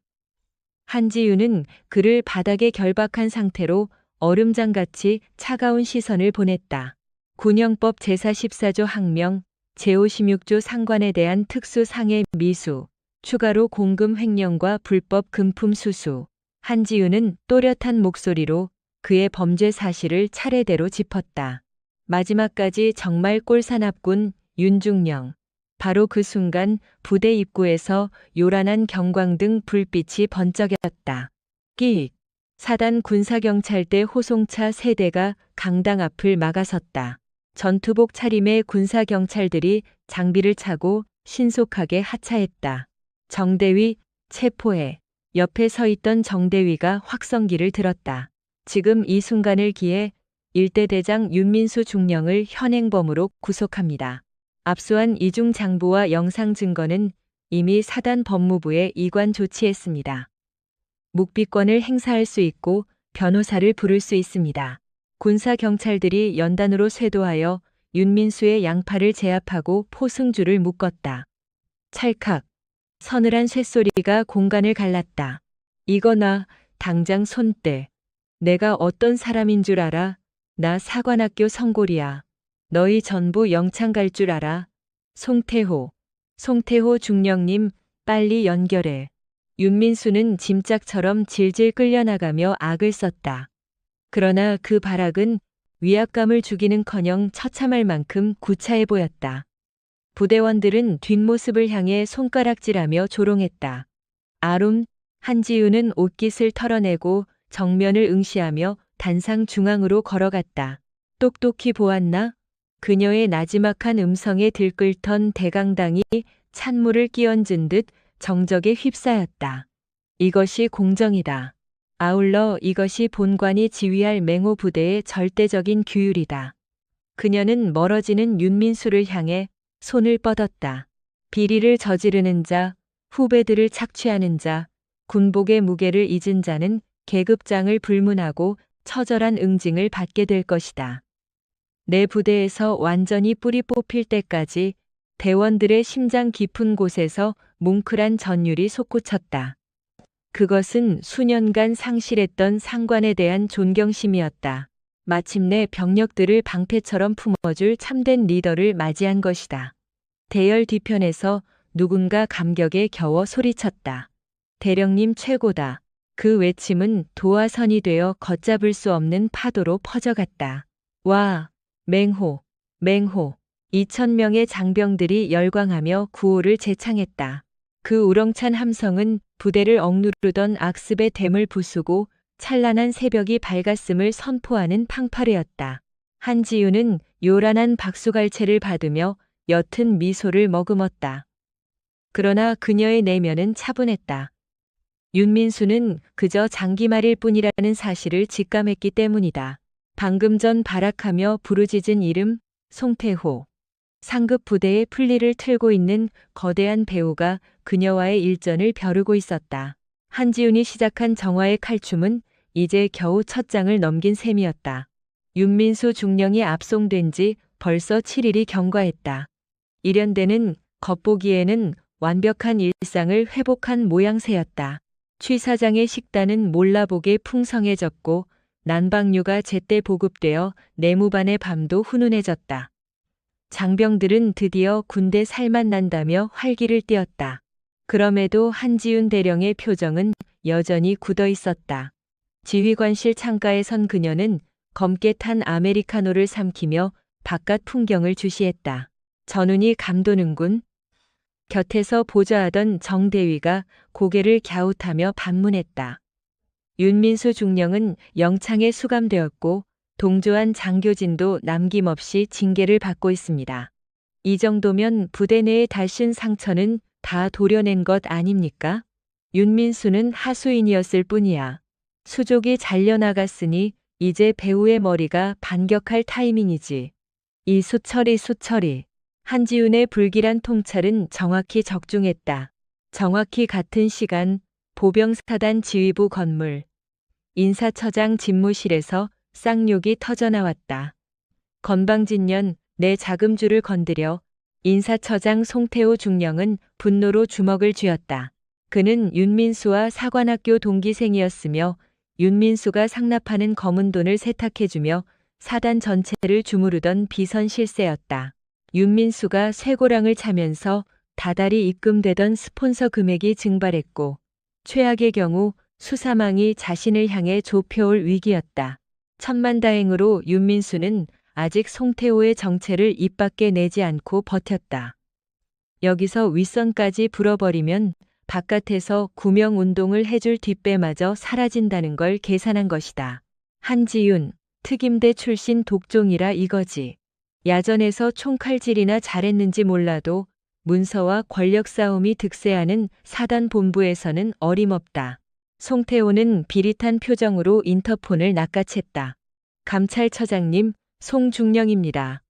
한지윤은 그를 바닥에 결박한 상태로 얼음장같이 차가운 시선을 보냈다. 군형법 제44조 항명, 제56조 상관에 대한 특수상해 미수, 추가로 공금 횡령과 불법 금품 수수. 한지윤은 또렷한 목소리로 그의 범죄 사실을 차례대로 짚었다. 마지막까지 정말 꼴사납군 윤중령. 바로 그 순간 부대 입구에서 요란한 경광등 불빛이 번쩍였다. 끽. 사단 군사경찰대 호송차 3대가 강당 앞을 막아섰다. 전투복 차림의 군사경찰들이 장비를 차고 신속하게 하차했다. 정대위, 체포해. 옆에 서 있던 정대위가 확성기를 들었다. 지금 이 순간을 기해 일대 대장 윤민수 중령을 현행범으로 구속합니다. 압수한 이중 장부와 영상 증거는 이미 사단 법무부에 이관 조치했습니다. 묵비권을 행사할 수 있고 변호사를 부를 수 있습니다. 군사경찰들이 연단으로 쇄도하여 윤민수의 양팔을 제압하고 포승줄을 묶었다. 찰칵. 서늘한 쇳소리가 공간을 갈랐다. 이거나 당장 손 떼. 내가 어떤 사람인 줄 알아? 나 사관학교 성골이야. 너희 전부 영창 갈 줄 알아? 송태호 중령님 빨리 연결해. 윤민수는 짐짝처럼 질질 끌려나가며 악을 썼다. 그러나 그 발악은 위압감을 주기는커녕 처참할 만큼 구차해 보였다. 부대원들은 뒷모습을 향해 손가락질하며 조롱했다. 아룸, 한지윤은 옷깃을 털어내고 정면을 응시하며 단상 중앙으로 걸어갔다. 똑똑히 보았나? 그녀의 나지막한 음성에 들끓던 대강당이 찬물을 끼얹은 듯 정적에 휩싸였다. 이것이 공정이다. 아울러 이것이 본관이 지휘할 맹호 부대의 절대적인 규율이다. 그녀는 멀어지는 윤민수를 향해 손을 뻗었다. 비리를 저지르는 자, 후배들을 착취하는 자, 군복의 무게를 잊은 자는 계급장을 불문하고 처절한 응징을 받게 될 것이다. 내 부대에서 완전히 뿌리 뽑힐 때까지 대원들의 심장 깊은 곳에서 뭉클한 전율이 솟구쳤다. 그것은 수년간 상실했던 상관에 대한 존경심이었다. 마침내 병력들을 방패처럼 품어줄 참된 리더를 맞이한 것이다. 대열 뒤편에서 누군가 감격에 겨워 소리쳤다. 대령님 최고다. 그 외침은 도화선이 되어 걷잡을 수 없는 파도로 퍼져갔다. 와, 맹호, 맹호. 2,000명의 장병들이 열광하며 구호를 제창했다. 그 우렁찬 함성은 부대를 억누르던 악습의 댐을 부수고 찬란한 새벽이 밝았음을 선포하는 팡파르였다. 한지윤은 요란한 박수갈채를 받으며 옅은 미소를 머금었다. 그러나 그녀의 내면은 차분했다. 윤민수는 그저 장기말일 뿐이라는 사실을 직감했기 때문이다. 방금 전 발악하며 부르짖은 이름, 송태호. 상급 부대의 풀리를 틀고 있는 거대한 배우가 그녀와의 일전을 벼르고 있었다. 한지윤이 시작한 정화의 칼춤은 이제 겨우 첫 장을 넘긴 셈이었다. 윤민수 중령이 압송된 지 벌써 7일이 경과했다. 일연대는 겉보기에는 완벽한 일상을 회복한 모양새였다. 취 사장의 식단은 몰라보게 풍성해졌고 난방류가 제때 보급되어 내무반의 밤도 훈훈해졌다. 장병들은 드디어 군대 살맛 난다며 활기를 띠었다. 그럼에도 한지윤 대령의 표정은 여전히 굳어 있었다. 지휘관실 창가에 선 그녀는 검게 탄 아메리카노를 삼키며 바깥 풍경을 주시했다. 전운이 감도는군. 곁에서 보좌하던 정대위가 고개를 갸웃하며 반문했다. 윤민수 중령은 영창에 수감되었고 동조한 장교진도 남김없이 징계를 받고 있습니다. 이 정도면 부대 내의 달신 상처는 다 도려낸 것 아닙니까? 윤민수는 하수인이었을 뿐이야. 수족이 잘려나갔으니 이제 배우의 머리가 반격할 타이밍이지. 이 수철이. 한지윤의 불길한 통찰은 정확히 적중했다. 정확히 같은 시간 보병사단 지휘부 건물. 인사처장 집무실에서 쌍욕이 터져나왔다. 건방진년, 내 자금줄을 건드려. 인사처장 송태호 중령은 분노로 주먹을 쥐었다. 그는 윤민수와 사관학교 동기생이었으며 윤민수가 상납하는 검은 돈을 세탁해주며 사단 전체를 주무르던 비선 실세였다. 윤민수가 쇠고랑을 차면서 다달이 입금되던 스폰서 금액이 증발했고 최악의 경우 수사망이 자신을 향해 좁혀올 위기였다. 천만다행으로 윤민수는 아직 송태호의 정체를 입 밖에 내지 않고 버텼다. 여기서 윗선까지 불어버리면 바깥에서 구명운동을 해줄 뒷배마저 사라진다는 걸 계산한 것이다. 한지윤, 특임대 출신 독종이라 이거지. 야전에서 총칼질이나 잘했는지 몰라도 문서와 권력 싸움이 득세하는 사단 본부에서는 어림없다. 송태호는 비릿한 표정으로 인터폰을 낚아챘다. 감찰처장님, 송중령입니다.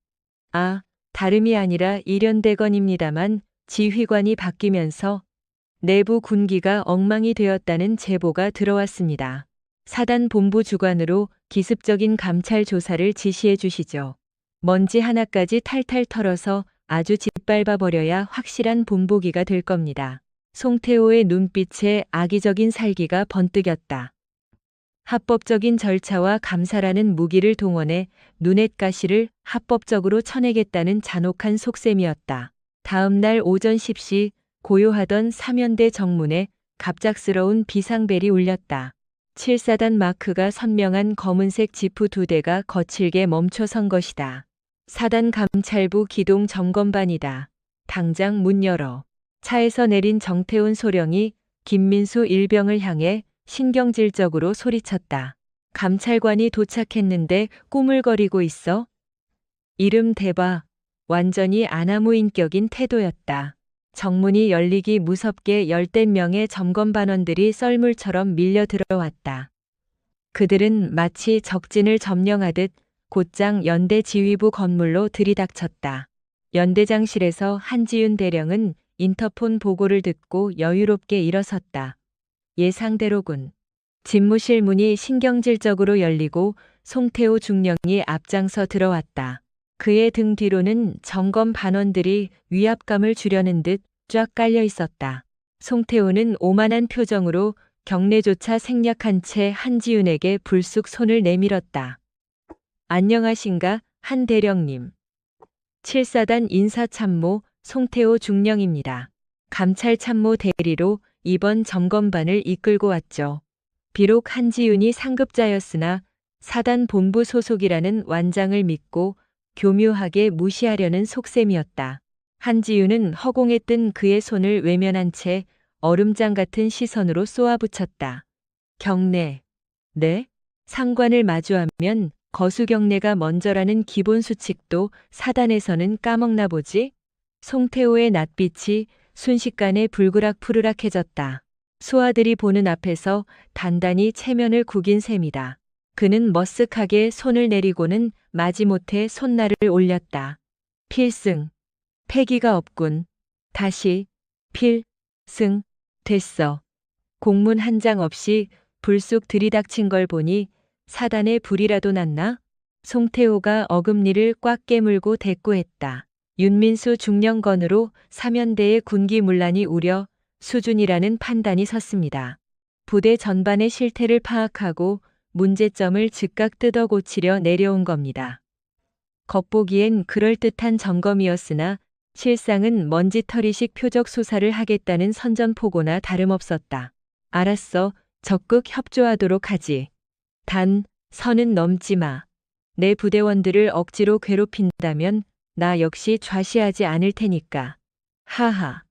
아, 다름이 아니라 일연대건입니다만 지휘관이 바뀌면서 내부 군기가 엉망이 되었다는 제보가 들어왔습니다. 사단 본부 주관으로 기습적인 감찰 조사를 지시해 주시죠. 먼지 하나까지 탈탈 털어서 아주 짓밟아 버려야 확실한 본보기가 될 겁니다. 송태호의 눈빛에 악의적인 살기가 번뜩였다. 합법적인 절차와 감사라는 무기를 동원해 눈엣가시를 합법적으로 쳐내겠다는 잔혹한 속셈이었다. 다음 날 오전 10시 고요하던 3연대 정문에 갑작스러운 비상벨이 울렸다. 7사단 마크가 선명한 검은색 지프 2대가 거칠게 멈춰선 것이다. 사단 감찰부 기동 점검반이다. 당장 문 열어. 차에서 내린 정태훈 소령이 김민수 일병을 향해 신경질적으로 소리쳤다. 감찰관이 도착했는데 꾸물거리고 있어? 이름 대봐. 완전히 아나무인격인 태도였다. 정문이 열리기 무섭게 열댓 명의 점검반원들이 썰물처럼 밀려 들어왔다. 그들은 마치 적진을 점령하듯 곧장 연대 지휘부 건물로 들이닥쳤다. 연대장실에서 한지윤 대령은 인터폰 보고를 듣고 여유롭게 일어섰다. 예상대로군. 집무실 문이 신경질적으로 열리고 송태호 중령이 앞장서 들어왔다. 그의 등 뒤로는 점검 반원들이 위압감을 주려는 듯 쫙 깔려 있었다. 송태호는 오만한 표정으로 경례조차 생략한 채 한지윤에게 불쑥 손을 내밀었다. 안녕하신가, 한 대령님. 7사단 인사참모 송태호 중령입니다. 감찰참모 대리로 이번 점검반을 이끌고 왔죠. 비록 한지윤이 상급자였으나 사단 본부 소속이라는 완장을 믿고 교묘하게 무시하려는 속셈이었다. 한지윤은 허공에 뜬 그의 손을 외면한 채 얼음장 같은 시선으로 쏘아붙였다. 경례. 네? 상관을 마주하면 거수경례가 먼저라는 기본 수칙도 사단에서는 까먹나 보지? 송태호의 낯빛이 순식간에 불그락푸르락해졌다. 수하들이 보는 앞에서 단단히 체면을 구긴 셈이다. 그는 머쓱하게 손을 내리고는 마지못해 손날을 올렸다. 필승. 패기가 없군. 다시. 필승. 됐어. 공문 한 장 없이 불쑥 들이닥친 걸 보니 사단에 불이라도 났나? 송태호가 어금니를 꽉 깨물고 대꾸했다. 윤민수 중령건으로 사면대의 군기문란이 우려 수준이라는 판단이 섰습니다. 부대 전반의 실태를 파악하고 문제점을 즉각 뜯어 고치려 내려온 겁니다. 겉보기엔 그럴듯한 점검이었으나 실상은 먼지털이식 표적 수사를 하겠다는 선전포고나 다름없었다. 알았어, 적극 협조하도록 하지. 단, 선은 넘지 마. 내 부대원들을 억지로 괴롭힌다면 나 역시 좌시하지 않을 테니까. 하하.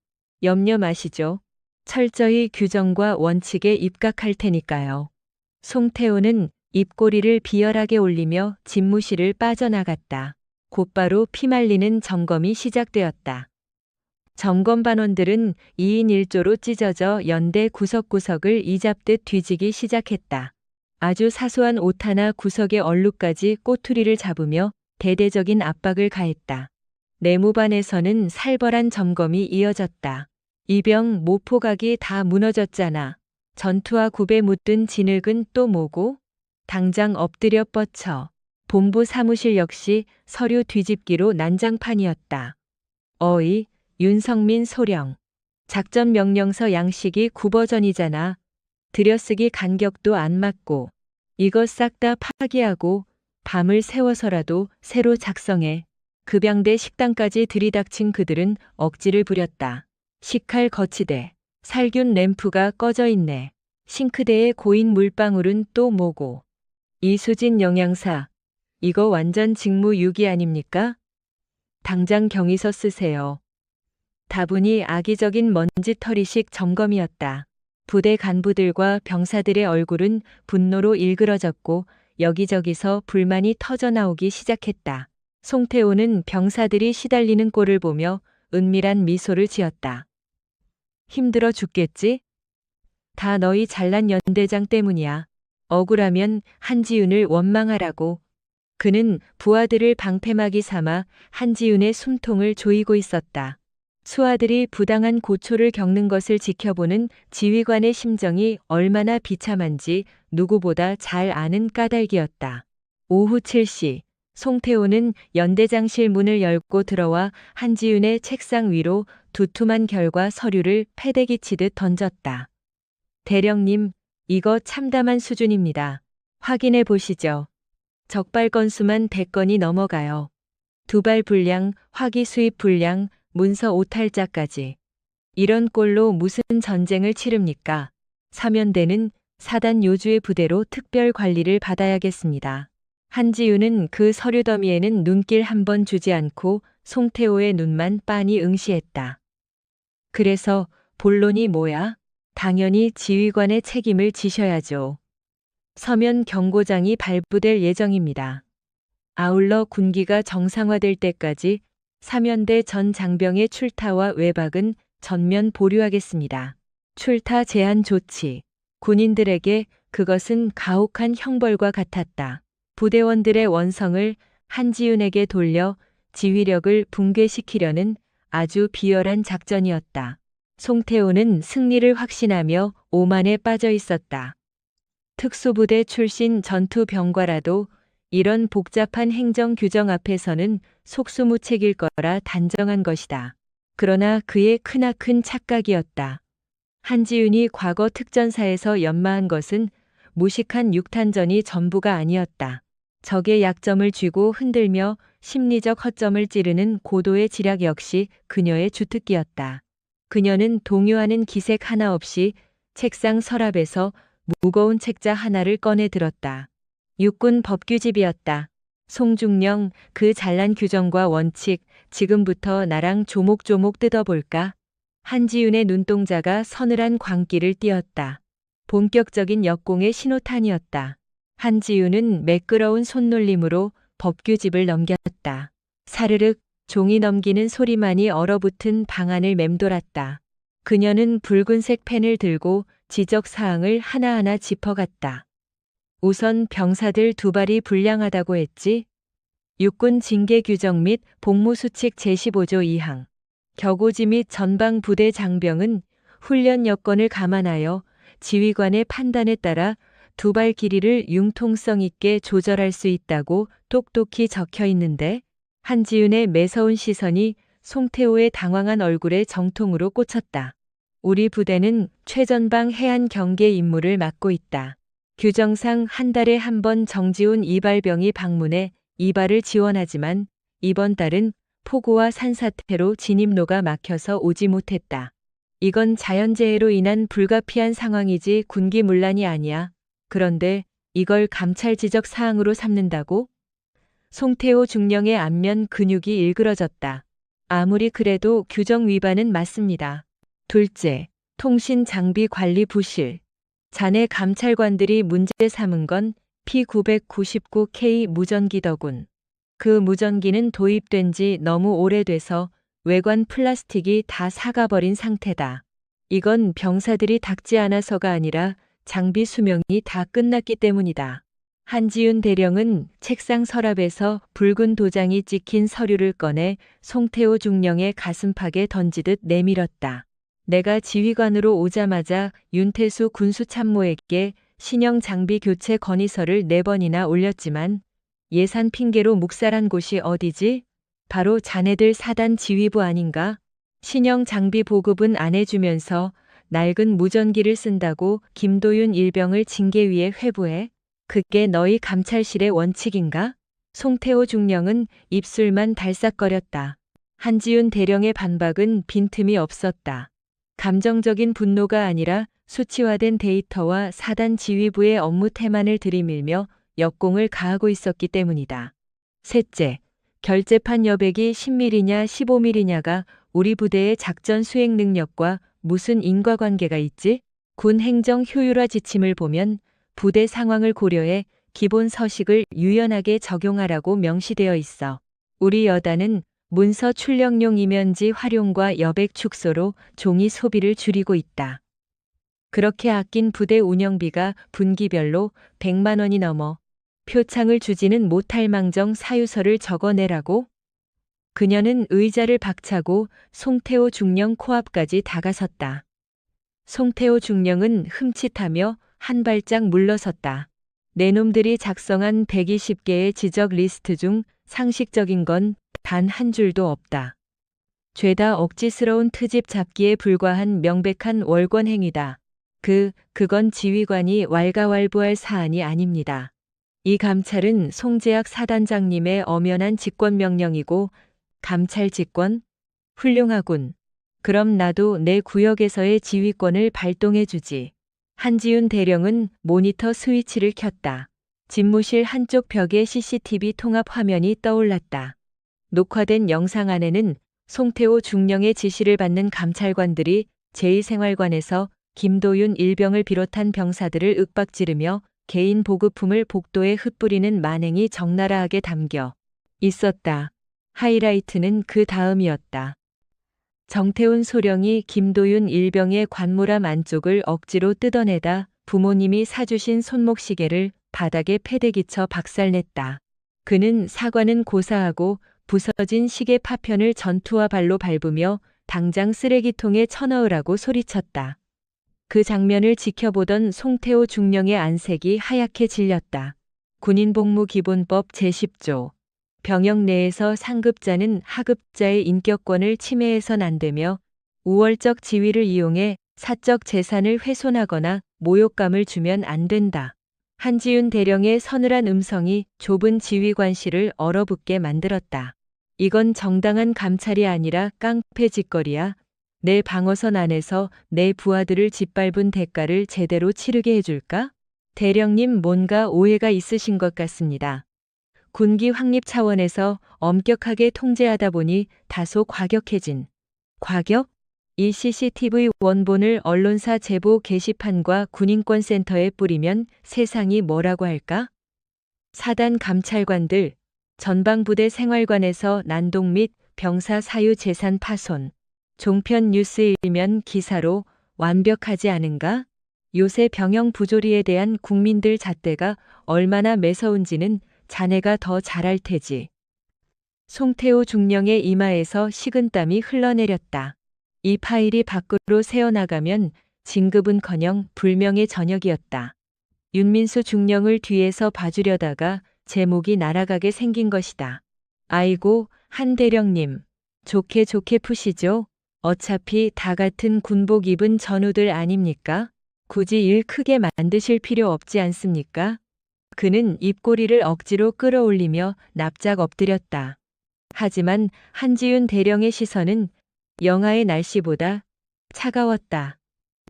염려 마시죠. 철저히 규정과 원칙에 입각할 테니까요. 송태호는 입꼬리를 비열하게 올리며 집무실을 빠져나갔다. 곧바로 피말리는 점검이 시작되었다. 점검반원들은 2인 1조로 찢어져 연대 구석구석을 이잡듯 뒤지기 시작했다. 아주 사소한 오타나 구석의 얼룩까지 꼬투리를 잡으며 대대적인 압박을 가했다. 내무반에서는 살벌한 점검이 이어졌다. 이병 모포각이 다 무너졌잖아. 전투와 굽에 묻든 진흙은 또 뭐고? 당장 엎드려 뻗쳐. 본부 사무실 역시 서류 뒤집기로 난장판이었다. 어이, 윤성민 소령. 작전 명령서 양식이 구버전이잖아. 들여쓰기 간격도 안 맞고. 이거 싹 다 파기하고 밤을 새워서라도 새로 작성해. 급양대 식당까지 들이닥친 그들은 억지를 부렸다. 식칼 거치대. 살균 램프가 꺼져 있네. 싱크대에 고인 물방울은 또 뭐고. 이수진 영양사. 이거 완전 직무유기 아닙니까? 당장 경위서 쓰세요. 다분히 악의적인 먼지털이식 점검이었다. 부대 간부들과 병사들의 얼굴은 분노로 일그러졌고 여기저기서 불만이 터져나오기 시작했다. 송태호는 병사들이 시달리는 꼴을 보며 은밀한 미소를 지었다. 힘들어 죽겠지? 다 너희 잘난 연대장 때문이야. 억울하면 한지윤을 원망하라고. 그는 부하들을 방패막이 삼아 한지윤의 숨통을 조이고 있었다. 수하들이 부당한 고초를 겪는 것을 지켜보는 지휘관의 심정이 얼마나 비참한지 누구보다 잘 아는 까닭이었다. 오후 7시, 송태호는 연대장실 문을 열고 들어와 한지윤의 책상 위로 두툼한 결과 서류를 패대기 치듯 던졌다. 대령님, 이거 참담한 수준입니다. 확인해 보시죠. 적발 건수만 100건이 넘어가요. 두발 불량, 화기 수입 불량, 문서 오탈자까지. 이런 꼴로 무슨 전쟁을 치릅니까? 사면대는 사단 요주의 부대로 특별 관리를 받아야겠습니다. 한지윤은 그 서류 더미에는 눈길 한 번 주지 않고 송태호의 눈만 빤히 응시했다. 그래서 본론이 뭐야? 당연히 지휘관의 책임을 지셔야죠. 서면 경고장이 발부될 예정입니다. 아울러 군기가 정상화될 때까지 사면대 전 장병의 출타와 외박은 전면 보류하겠습니다. 출타 제한 조치. 군인들에게 그것은 가혹한 형벌과 같았다. 부대원들의 원성을 한지윤에게 돌려 지휘력을 붕괴시키려는 아주 비열한 작전이었다. 송태호는 승리를 확신하며 오만에 빠져 있었다. 특수부대 출신 전투병과라도 이런 복잡한 행정 규정 앞에서는 속수무책일 거라 단정한 것이다. 그러나 그의 크나큰 착각이었다. 한지윤이 과거 특전사에서 연마한 것은 무식한 육탄전이 전부가 아니었다. 적의 약점을 쥐고 흔들며 심리적 허점을 찌르는 고도의 지략 역시 그녀의 주특기였다. 그녀는 동요하는 기색 하나 없이 책상 서랍에서 무거운 책자 하나를 꺼내 들었다. 육군 법규집이었다. 송중령, 그 잘난 규정과 원칙, 지금부터 나랑 조목조목 뜯어볼까? 한지윤의 눈동자가 서늘한 광기를 띄었다. 본격적인 역공의 신호탄이었다. 한지윤은 매끄러운 손놀림으로 법규집을 넘겼다. 사르륵 종이 넘기는 소리만이 얼어붙은 방안을 맴돌았다. 그녀는 붉은색 펜을 들고 지적사항을 하나하나 짚어갔다. 우선 병사들 두 발이 불량하다고 했지? 육군 징계 규정 및 복무수칙 제15조 2항. 격오지 및 전방 부대 장병은 훈련 여건을 감안하여 지휘관의 판단에 따라 두 발 길이를 융통성 있게 조절할 수 있다고 똑똑히 적혀 있는데, 한지윤의 매서운 시선이 송태호의 당황한 얼굴에 정통으로 꽂혔다. 우리 부대는 최전방 해안 경계 임무를 맡고 있다. 규정상 한 달에 한 번 정지훈 이발병이 방문해 이발을 지원하지만 이번 달은 폭우와 산사태로 진입로가 막혀서 오지 못했다. 이건 자연재해로 인한 불가피한 상황이지 군기문란이 아니야. 그런데 이걸 감찰 지적 사항으로 삼는다고? 송태호 중령의 안면 근육이 일그러졌다. 아무리 그래도 규정 위반은 맞습니다. 둘째, 통신 장비 관리 부실. 자네 감찰관들이 문제 삼은 건 P999K 무전기더군. 그 무전기는 도입된 지 너무 오래돼서 외관 플라스틱이 다 삭아버린 상태다. 이건 병사들이 닦지 않아서가 아니라 장비 수명이 다 끝났기 때문이다. 한지윤 대령은 책상 서랍에서 붉은 도장이 찍힌 서류를 꺼내 송태호 중령의 가슴팍에 던지듯 내밀었다. 내가 지휘관으로 오자마자 윤태수 군수참모에게 신형 장비 교체 건의서를 4번이나 올렸지만 예산 핑계로 묵살한 곳이 어디지? 바로 자네들 사단 지휘부 아닌가? 신형 장비 보급은 안 해주면서 낡은 무전기를 쓴다고 김도윤 일병을 징계위에 회부해? 그게 너희 감찰실의 원칙인가? 송태호 중령은 입술만 달싹거렸다. 한지윤 대령의 반박은 빈틈이 없었다. 감정적인 분노가 아니라 수치화된 데이터와 사단 지휘부의 업무 태만을 들이밀며 역공을 가하고 있었기 때문이다. 셋째, 결재판 여백이 10mm냐 15mm냐가 우리 부대의 작전 수행 능력과 무슨 인과관계가 있지? 군 행정 효율화 지침을 보면 부대 상황을 고려해 기본 서식을 유연하게 적용하라고 명시되어 있어. 우리 여단은 문서 출력용 이면지 활용과 여백 축소로 종이 소비를 줄이고 있다. 그렇게 아낀 부대 운영비가 분기별로 100만 원이 넘어 표창을 주지는 못할 망정 사유서를 적어내라고? 그녀는 의자를 박차고 송태호 중령 코앞까지 다가섰다. 송태호 중령은 흠칫하며 한 발짝 물러섰다. 내 놈들이 작성한 120개의 지적 리스트 중 상식적인 건 단 한 줄도 없다. 죄다 억지스러운 트집 잡기에 불과한 명백한 월권 행위다. 그건 지휘관이 왈가왈부할 사안이 아닙니다. 이 감찰은 송재학 사단장님의 엄연한 직권명령이고, 감찰 직권? 훌륭하군. 그럼 나도 내 구역에서의 지휘권을 발동해주지. 한지윤 대령은 모니터 스위치를 켰다. 집무실 한쪽 벽에 CCTV 통합 화면이 떠올랐다. 녹화된 영상 안에는 송태호 중령의 지시를 받는 감찰관들이 제2생활관에서 김도윤 일병을 비롯한 병사들을 윽박지르며 개인 보급품을 복도에 흩뿌리는 만행이 적나라하게 담겨 있었다. 하이라이트는 그 다음이었다. 정태훈 소령이 김도윤 일병의 관무람 안쪽을 억지로 뜯어내다 부모님이 사주신 손목시계를 바닥에 패대기쳐 박살냈다. 그는 사과는 고사하고 부서진 시계 파편을 전투와 발로 밟으며 당장 쓰레기통에 쳐넣으라고 소리쳤다. 그 장면을 지켜보던 송태호 중령의 안색이 하얗게 질렸다. 군인복무기본법 제10조. 병역 내에서 상급자는 하급자의 인격권을 침해해선 안 되며 우월적 지위를 이용해 사적 재산을 훼손하거나 모욕감을 주면 안 된다. 한지윤 대령의 서늘한 음성이 좁은 지휘관실을 얼어붙게 만들었다. 이건 정당한 감찰이 아니라 깡패 짓거리야. 내 방어선 안에서 내 부하들을 짓밟은 대가를 제대로 치르게 해줄까? 대령님, 뭔가 오해가 있으신 것 같습니다. 군기 확립 차원에서 엄격하게 통제하다 보니 다소 과격해진. 과격? 이 CCTV 원본을 언론사 제보 게시판과 군인권센터에 뿌리면 세상이 뭐라고 할까? 사단 감찰관들, 전방부대 생활관에서 난동 및 병사 사유 재산 파손. 종편 뉴스 일면 기사로 완벽하지 않은가? 요새 병영 부조리에 대한 국민들 잣대가 얼마나 매서운지는 자네가 더 잘 알 테지. 송태호 중령의 이마에서 식은땀이 흘러내렸다. 이 파일이 밖으로 새어나가면 진급은커녕 불명의 저녁이었다. 윤민수 중령을 뒤에서 봐주려다가 제목이 날아가게 생긴 것이다. 아이고, 한 대령님. 좋게 푸시죠. 어차피 다 같은 군복 입은 전우들 아닙니까? 굳이 일 크게 만드실 필요 없지 않습니까? 그는 입꼬리를 억지로 끌어올리며 납작 엎드렸다. 하지만 한지윤 대령의 시선은 영하의 날씨보다 차가웠다.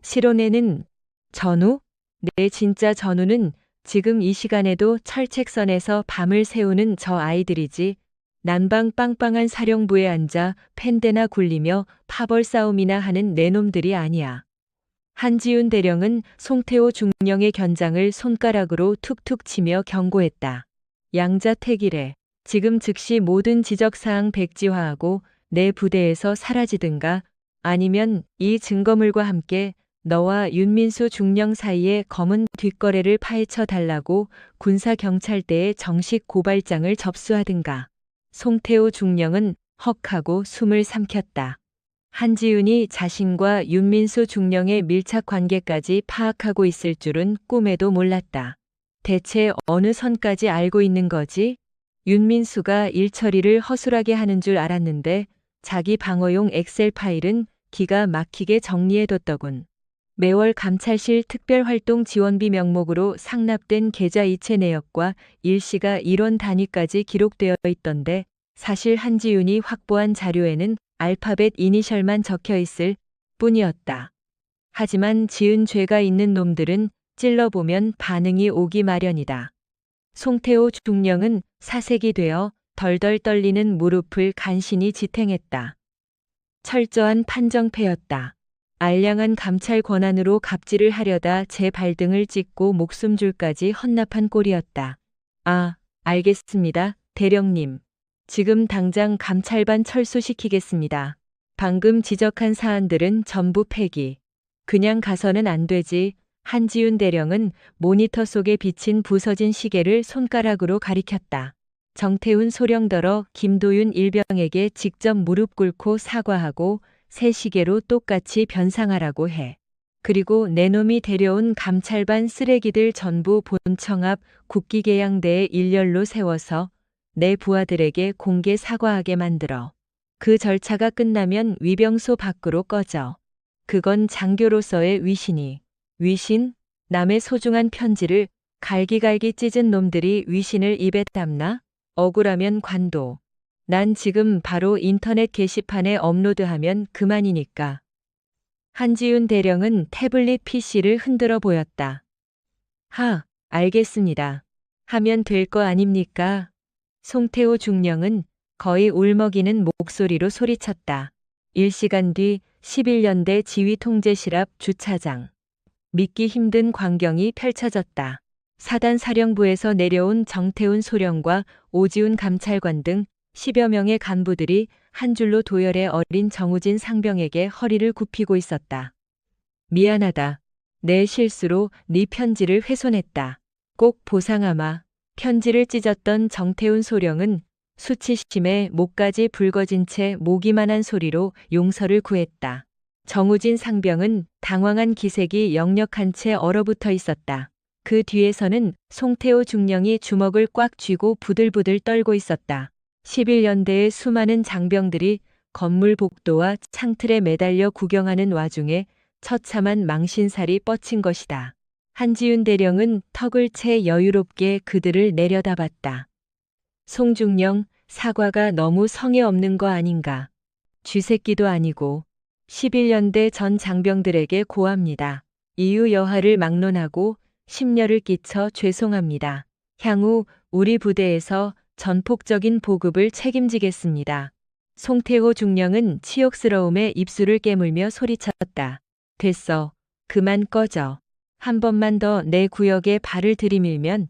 실온에는 전우? 내 진짜 전우는 지금 이 시간에도 철책선에서 밤을 새우는 저 아이들이지. 난방 빵빵한 사령부에 앉아 펜대나 굴리며 파벌 싸움이나 하는 내놈들이 아니야. 한지윤 대령은 송태호 중령의 견장을 손가락으로 툭툭 치며 경고했다. 양자택일해. 지금 즉시 모든 지적사항 백지화하고 내 부대에서 사라지든가 아니면 이 증거물과 함께 너와 윤민수 중령 사이의 검은 뒷거래를 파헤쳐 달라고 군사경찰대에 정식 고발장을 접수하든가. 송태호 중령은 헉하고 숨을 삼켰다. 한지윤이 자신과 윤민수 중령의 밀착 관계까지 파악하고 있을 줄은 꿈에도 몰랐다. 대체 어느 선까지 알고 있는 거지? 윤민수가 일 처리를 허술하게 하는 줄 알았는데 자기 방어용 엑셀 파일은 기가 막히게 정리해뒀더군. 매월 감찰실 특별활동 지원비 명목으로 상납된 계좌 이체 내역과 일시가 일원 단위까지 기록되어 있던데 사실 한지윤이 확보한 자료에는 알파벳 이니셜만 적혀 있을 뿐이었다. 하지만 지은 죄가 있는 놈들은 찔러보면 반응이 오기 마련이다. 송태호 중령은 사색이 되어 덜덜 떨리는 무릎을 간신히 지탱했다. 철저한 판정패였다. 알량한 감찰 권한으로 갑질을 하려다 제 발등을 찍고 목숨줄까지 헌납한 꼴이었다. 아, 알겠습니다, 대령님. 지금 당장 감찰반 철수시키겠습니다. 방금 지적한 사안들은 전부 폐기. 그냥 가서는 안 되지. 한지윤 대령은 모니터 속에 비친 부서진 시계를 손가락으로 가리켰다. 정태훈 소령더러 김도윤 일병에게 직접 무릎 꿇고 사과하고 새 시계로 똑같이 변상하라고 해. 그리고 내 놈이 데려온 감찰반 쓰레기들 전부 본청 앞 국기계양대에 일렬로 세워서 내 부하들에게 공개 사과하게 만들어. 그 절차가 끝나면 위병소 밖으로 꺼져. 그건 장교로서의 위신이. 위신? 남의 소중한 편지를 갈기갈기 찢은 놈들이 위신을 입에 담나? 억울하면 관도. 난 지금 바로 인터넷 게시판에 업로드하면 그만이니까. 한지윤 대령은 태블릿 PC를 흔들어 보였다. 알겠습니다. 하면 될 거 아닙니까? 송태호 중령은 거의 울먹이는 목소리로 소리쳤다. 1시간 뒤 11년대 지휘통제실 앞 주차장. 믿기 힘든 광경이 펼쳐졌다. 사단 사령부에서 내려온 정태훈 소령과 오지훈 감찰관 등 10여 명의 간부들이 한 줄로 도열해 어린 정우진 상병에게 허리를 굽히고 있었다. 미안하다. 내 실수로 네 편지를 훼손했다. 꼭 보상하마. 편지를 찢었던 정태훈 소령은 수치심에 목까지 붉어진 채 모기만한 소리로 용서를 구했다. 정우진 상병은 당황한 기색이 역력한 채 얼어붙어 있었다. 그 뒤에서는 송태호 중령이 주먹을 꽉 쥐고 부들부들 떨고 있었다. 11연대의 수많은 장병들이 건물 복도와 창틀에 매달려 구경하는 와중에 처참한 망신살이 뻗친 것이다. 한지윤 대령은 턱을 채 여유롭게 그들을 내려다봤다. 송중령, 사과가 너무 성의 없는 거 아닌가. 쥐새끼도 아니고 11연대 전 장병들에게 고합니다. 이유 여하를 막론하고 심려를 끼쳐 죄송합니다. 향후 우리 부대에서 전폭적인 보급을 책임지겠습니다. 송태호 중령은 치욕스러움에 입술을 깨물며 소리쳤다. 됐어. 그만 꺼져. 한 번만 더 내 구역에 발을 들이밀면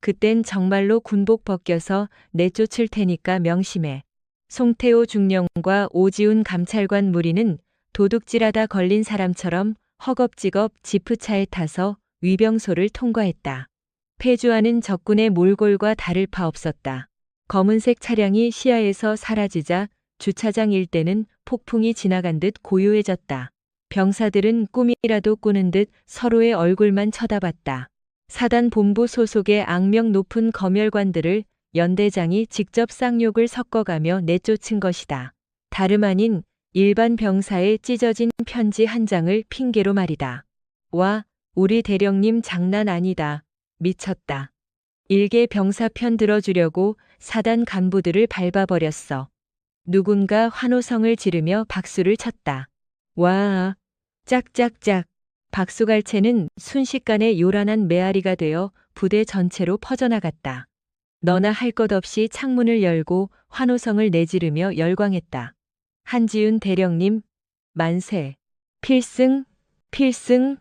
그땐 정말로 군복 벗겨서 내쫓을 테니까 명심해. 송태호 중령과 오지훈 감찰관 무리는 도둑질하다 걸린 사람처럼 허겁지겁 지프차에 타서 위병소를 통과했다. 폐주하는 적군의 몰골과 다를 바 없었다. 검은색 차량이 시야에서 사라지자 주차장 일대는 폭풍이 지나간 듯 고요해졌다. 병사들은 꿈이라도 꾸는 듯 서로의 얼굴만 쳐다봤다. 사단 본부 소속의 악명 높은 검열관들을 연대장이 직접 쌍욕을 섞어가며 내쫓은 것이다. 다름 아닌 일반 병사의 찢어진 편지 한 장을 핑계로 말이다. 와, 우리 대령님 장난 아니다. 미쳤다. 일개 병사 편 들어주려고 사단 간부들을 밟아버렸어. 누군가 환호성을 지르며 박수를 쳤다. 와, 짝짝짝. 박수갈채는 순식간에 요란한 메아리가 되어 부대 전체로 퍼져나갔다. 너나 할 것 없이 창문을 열고 환호성을 내지르며 열광했다. 한지윤 대령님, 만세. 필승, 필승.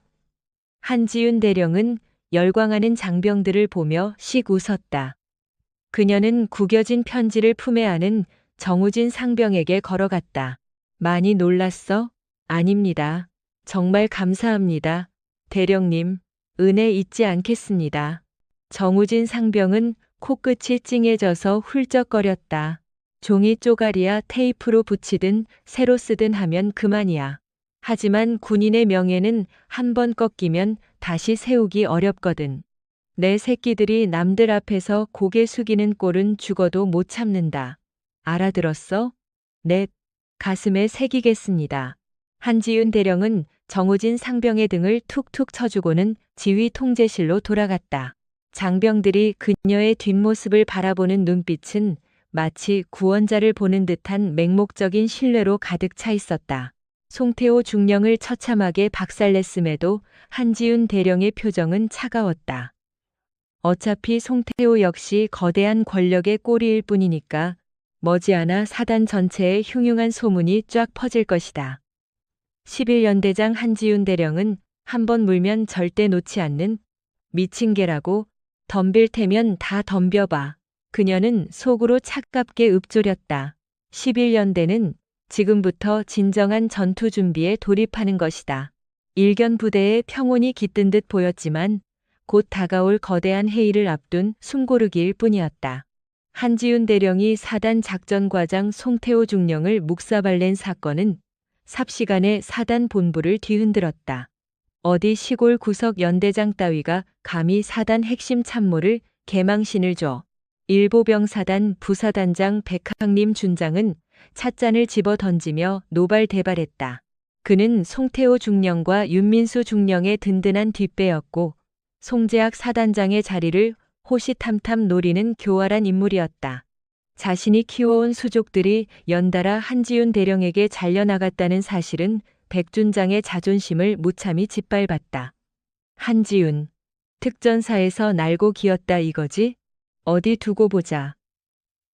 한지윤 대령은 열광하는 장병들을 보며 씩 웃었다. 그녀는 구겨진 편지를 품에 안은 정우진 상병에게 걸어갔다. 많이 놀랐어? 아닙니다. 정말 감사합니다. 대령님, 은혜 잊지 않겠습니다. 정우진 상병은 코끝이 찡해져서 훌쩍거렸다. 종이 쪼가리야 테이프로 붙이든 새로 쓰든 하면 그만이야. 하지만 군인의 명예는 한 번 꺾이면 다시 세우기 어렵거든. 내 새끼들이 남들 앞에서 고개 숙이는 꼴은 죽어도 못 참는다. 알아들었어? 넷. 가슴에 새기겠습니다. 한지윤 대령은 정우진 상병의 등을 툭툭 쳐주고는 지휘 통제실로 돌아갔다. 장병들이 그녀의 뒷모습을 바라보는 눈빛은 마치 구원자를 보는 듯한 맹목적인 신뢰로 가득 차 있었다. 송태호 중령을 처참하게 박살냈음에도 한지윤 대령의 표정은 차가웠다. 어차피 송태호 역시 거대한 권력의 꼬리일 뿐이니까 머지않아 사단 전체에 흉흉한 소문이 쫙 퍼질 것이다. 11연대장 한지윤 대령은 한 번 물면 절대 놓지 않는 미친 개라고 덤빌 테면 다 덤벼봐. 그녀는 속으로 차갑게 읊조렸다. 11연대는 지금부터 진정한 전투 준비에 돌입하는 것이다. 일견 부대의 평온이 깃든 듯 보였지만 곧 다가올 거대한 회의를 앞둔 숨고르기일 뿐이었다. 한지윤 대령이 사단 작전과장 송태호 중령을 묵사발낸 사건은 삽시간에 사단 본부를 뒤흔들었다. 어디 시골 구석 연대장 따위가 감히 사단 핵심 참모를 개망신을 줘. 일보병사단 부사단장 백항림 준장은 찻잔을 집어 던지며 노발대발했다. 그는 송태호 중령과 윤민수 중령의 든든한 뒷배였고 송재학 사단장의 자리를 호시탐탐 노리는 교활한 인물이었다. 자신이 키워온 수족들이 연달아 한지윤 대령에게 잘려나갔다는 사실은 백준장의 자존심을 무참히 짓밟았다. 한지윤, 특전사에서 날고 기었다 이거지? 어디 두고 보자.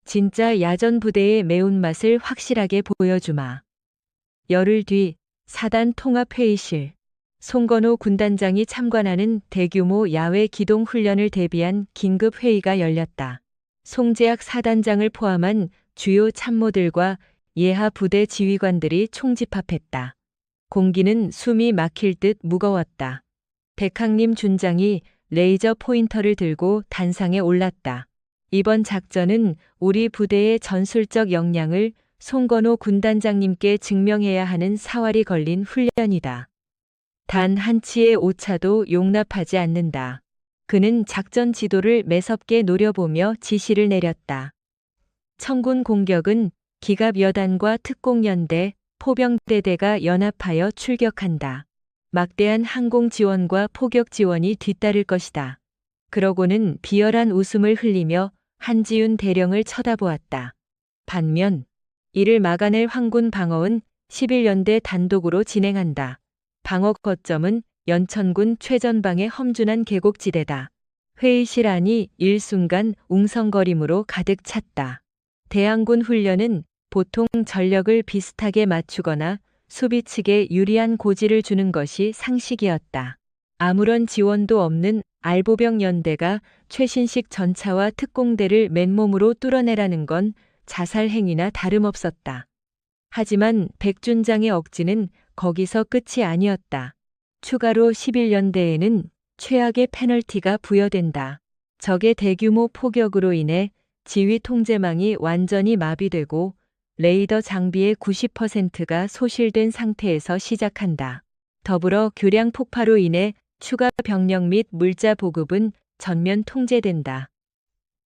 진짜 야전 부대의 매운맛을 확실하게 보여주마. 열흘 뒤 사단 통합회의실. 송건호 군단장이 참관하는 대규모 야외 기동 훈련을 대비한 긴급 회의가 열렸다. 송재학 사단장을 포함한 주요 참모들과 예하 부대 지휘관들이 총집합했다. 공기는 숨이 막힐 듯 무거웠다. 백항림 준장이 레이저 포인터를 들고 단상에 올랐다. 이번 작전은 우리 부대의 전술적 역량을 송건호 군단장님께 증명해야 하는 사활이 걸린 훈련이다. 단 한치의 오차도 용납하지 않는다. 그는 작전 지도를 매섭게 노려보며 지시를 내렸다. 청군 공격은 기갑 여단과 특공연대, 포병대대가 연합하여 출격한다. 막대한 항공 지원과 포격 지원이 뒤따를 것이다. 그러고는 비열한 웃음을 흘리며 한지윤 대령을 쳐다보았다. 반면 이를 막아낼 황군 방어은 11연대 단독으로 진행한다. 방어 거점은 연천군 최전방의 험준한 계곡지대다. 회의실 안이 일순간 웅성거림으로 가득 찼다. 대항군 훈련은 보통 전력을 비슷하게 맞추거나 수비 측에 유리한 고지를 주는 것이 상식이었다. 아무런 지원도 없는 알보병 연대가 최신식 전차와 특공대를 맨몸으로 뚫어내라는 건 자살 행위나 다름없었다. 하지만 백준장의 억지는 거기서 끝이 아니었다. 추가로 11연대에는 최악의 페널티가 부여된다. 적의 대규모 포격으로 인해 지휘 통제망이 완전히 마비되고 레이더 장비의 90%가 소실된 상태에서 시작한다. 더불어 교량 폭파로 인해 추가 병력 및 물자 보급은 전면 통제된다.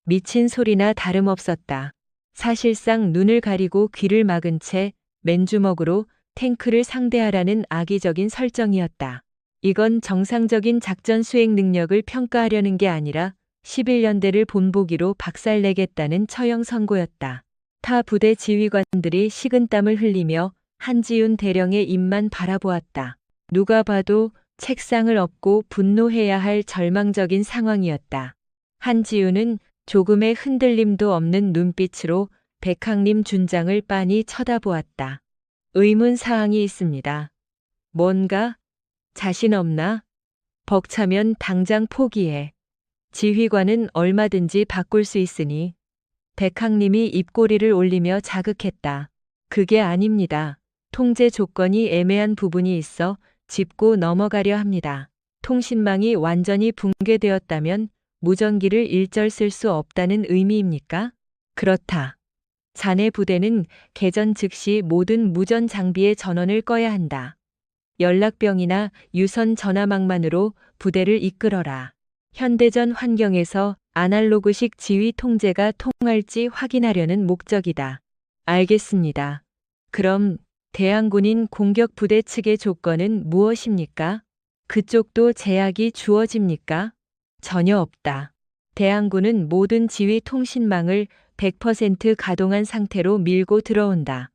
미친 소리나 다름없었다. 사실상 눈을 가리고 귀를 막은 채 맨주먹으로 탱크를 상대하라는 악의적인 설정이었다. 이건 정상적인 작전 수행 능력을 평가하려는 게 아니라 11연대를 본보기로 박살내겠다는 처형 선고였다. 타 부대 지휘관들이 식은땀을 흘리며 한지윤 대령의 입만 바라보았다. 누가 봐도 책상을 엎고 분노해야 할 절망적인 상황이었다. 한지윤은 조금의 흔들림도 없는 눈빛으로 백항림 준장을 빤히 쳐다보았다. 의문사항이 있습니다. 뭔가? 자신 없나? 벅차면 당장 포기해. 지휘관은 얼마든지 바꿀 수 있으니. 백항림이 입꼬리를 올리며 자극했다. 그게 아닙니다. 통제 조건이 애매한 부분이 있어 짚고 넘어가려 합니다. 통신망이 완전히 붕괴되었다면 무전기를 일절 쓸 수 없다는 의미입니까? 그렇다. 자네 부대는 개전 즉시 모든 무전 장비의 전원을 꺼야 한다. 연락병이나 유선 전화망만으로 부대를 이끌어라. 현대전 환경에서 아날로그식 지휘 통제가 통할지 확인하려는 목적이다. 알겠습니다. 그럼 대항군인 공격부대 측의 조건은 무엇입니까? 그쪽도 제약이 주어집니까? 전혀 없다. 대항군은 모든 지휘 통신망을 100% 가동한 상태로 밀고 들어온다.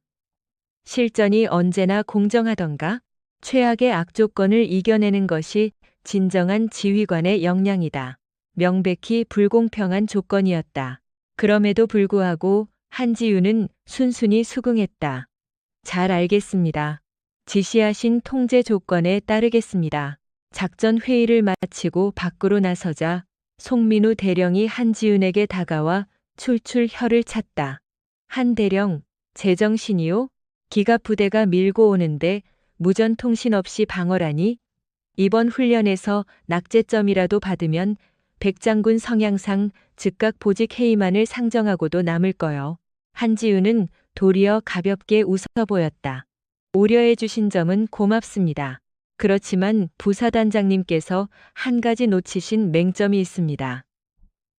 실전이 언제나 공정하던가? 최악의 악조건을 이겨내는 것이 진정한 지휘관의 역량이다. 명백히 불공평한 조건이었다. 그럼에도 불구하고 한지윤은 순순히 수긍했다. 잘 알겠습니다. 지시하신 통제 조건에 따르겠습니다. 작전 회의를 마치고 밖으로 나서자 송민우 대령이 한지윤에게 다가와 출출 혀를 찼다. 한 대령, 제정신이요? 기갑 부대가 밀고 오는데 무전통신 없이 방어라니? 이번 훈련에서 낙제점이라도 받으면 백장군 성향상 즉각 보직 해임안을 상정하고도 남을 거요. 한지윤은 도리어 가볍게 웃어 보였다. 오려해 주신 점은 고맙습니다. 그렇지만 부사단장님께서 한 가지 놓치신 맹점이 있습니다.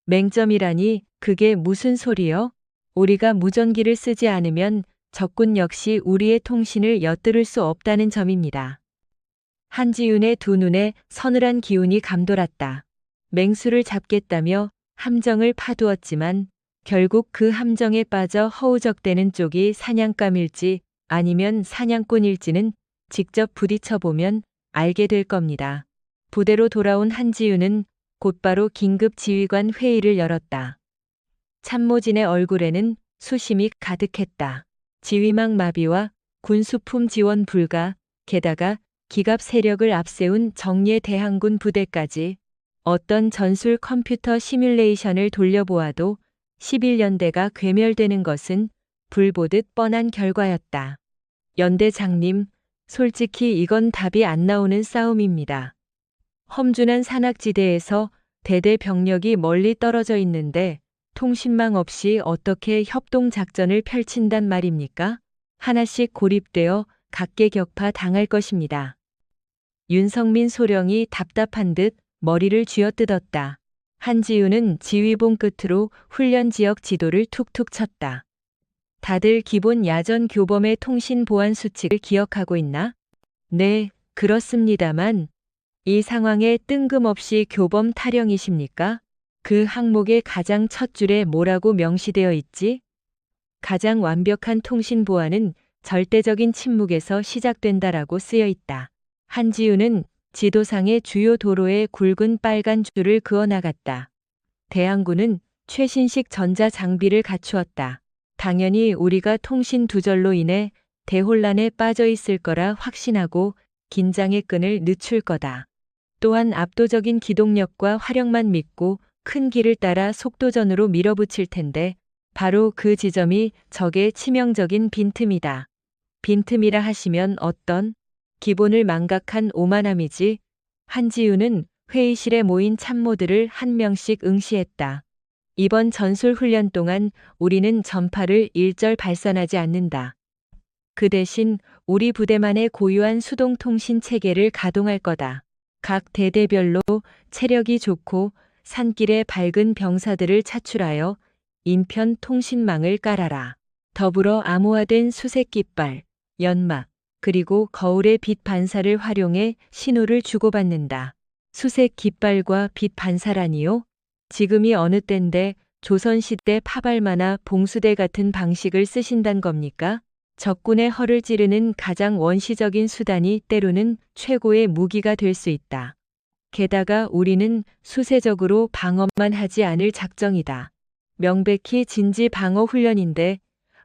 맹점이라니 그게 무슨 소리요? 우리가 무전기를 쓰지 않으면 적군 역시 우리의 통신을 엿들을 수 없다는 점입니다. 한지윤의 두 눈에 서늘한 기운이 감돌았다. 맹수를 잡겠다며 함정을 파두었지만 결국 그 함정에 빠져 허우적대는 쪽이 사냥감일지 아니면 사냥꾼일지는 직접 부딪혀보면 알게 될 겁니다. 부대로 돌아온 한지윤은 곧바로 긴급 지휘관 회의를 열었다. 참모진의 얼굴에는 수심이 가득했다. 지휘망 마비와 군수품 지원 불가, 게다가 기갑 세력을 앞세운 정예 대항군 부대까지 어떤 전술 컴퓨터 시뮬레이션을 돌려보아도 11연대가 괴멸되는 것은 불보듯 뻔한 결과였다. 연대장님, 솔직히 이건 답이 안 나오는 싸움입니다. 험준한 산악지대에서 대대 병력이 멀리 떨어져 있는데 통신망 없이 어떻게 협동작전을 펼친단 말입니까? 하나씩 고립되어 각계격파 당할 것입니다. 윤성민 소령이 답답한 듯 머리를 쥐어뜯었다. 한지우는 지휘봉 끝으로 훈련 지역 지도를 툭툭 쳤다. 다들 기본 야전 교범의 통신 보안 수칙을 기억하고 있나? 네, 그렇습니다만 이 상황에 뜬금없이 교범 타령이십니까? 그 항목의 가장 첫 줄에 뭐라고 명시되어 있지? 가장 완벽한 통신 보안은 절대적인 침묵에서 시작된다라고 쓰여 있다. 한지우는 지도상의 주요 도로에 굵은 빨간 줄을 그어 나갔다. 대항군은 최신식 전자 장비를 갖추었다. 당연히 우리가 통신 두절로 인해 대혼란에 빠져 있을 거라 확신하고 긴장의 끈을 늦출 거다. 또한 압도적인 기동력과 화력만 믿고 큰 길을 따라 속도전으로 밀어붙일 텐데 바로 그 지점이 적의 치명적인 빈틈이다. 빈틈이라 하시면 어떤? 기본을 망각한 오만함이지. 한지우는 회의실에 모인 참모들을 한 명씩 응시했다. 이번 전술 훈련 동안 우리는 전파를 일절 발산하지 않는다. 그 대신 우리 부대만의 고유한 수동통신 체계를 가동할 거다. 각 대대별로 체력이 좋고 산길에 밝은 병사들을 차출하여 인편 통신망을 깔아라. 더불어 암호화된 수색 깃발, 연막, 그리고 거울의 빛 반사를 활용해 신호를 주고받는다. 수색 깃발과 빛 반사라니요? 지금이 어느 때인데 조선시대 파발마나 봉수대 같은 방식을 쓰신단 겁니까? 적군의 허를 찌르는 가장 원시적인 수단이 때로는 최고의 무기가 될 수 있다. 게다가 우리는 수세적으로 방어만 하지 않을 작정이다. 명백히 진지 방어 훈련인데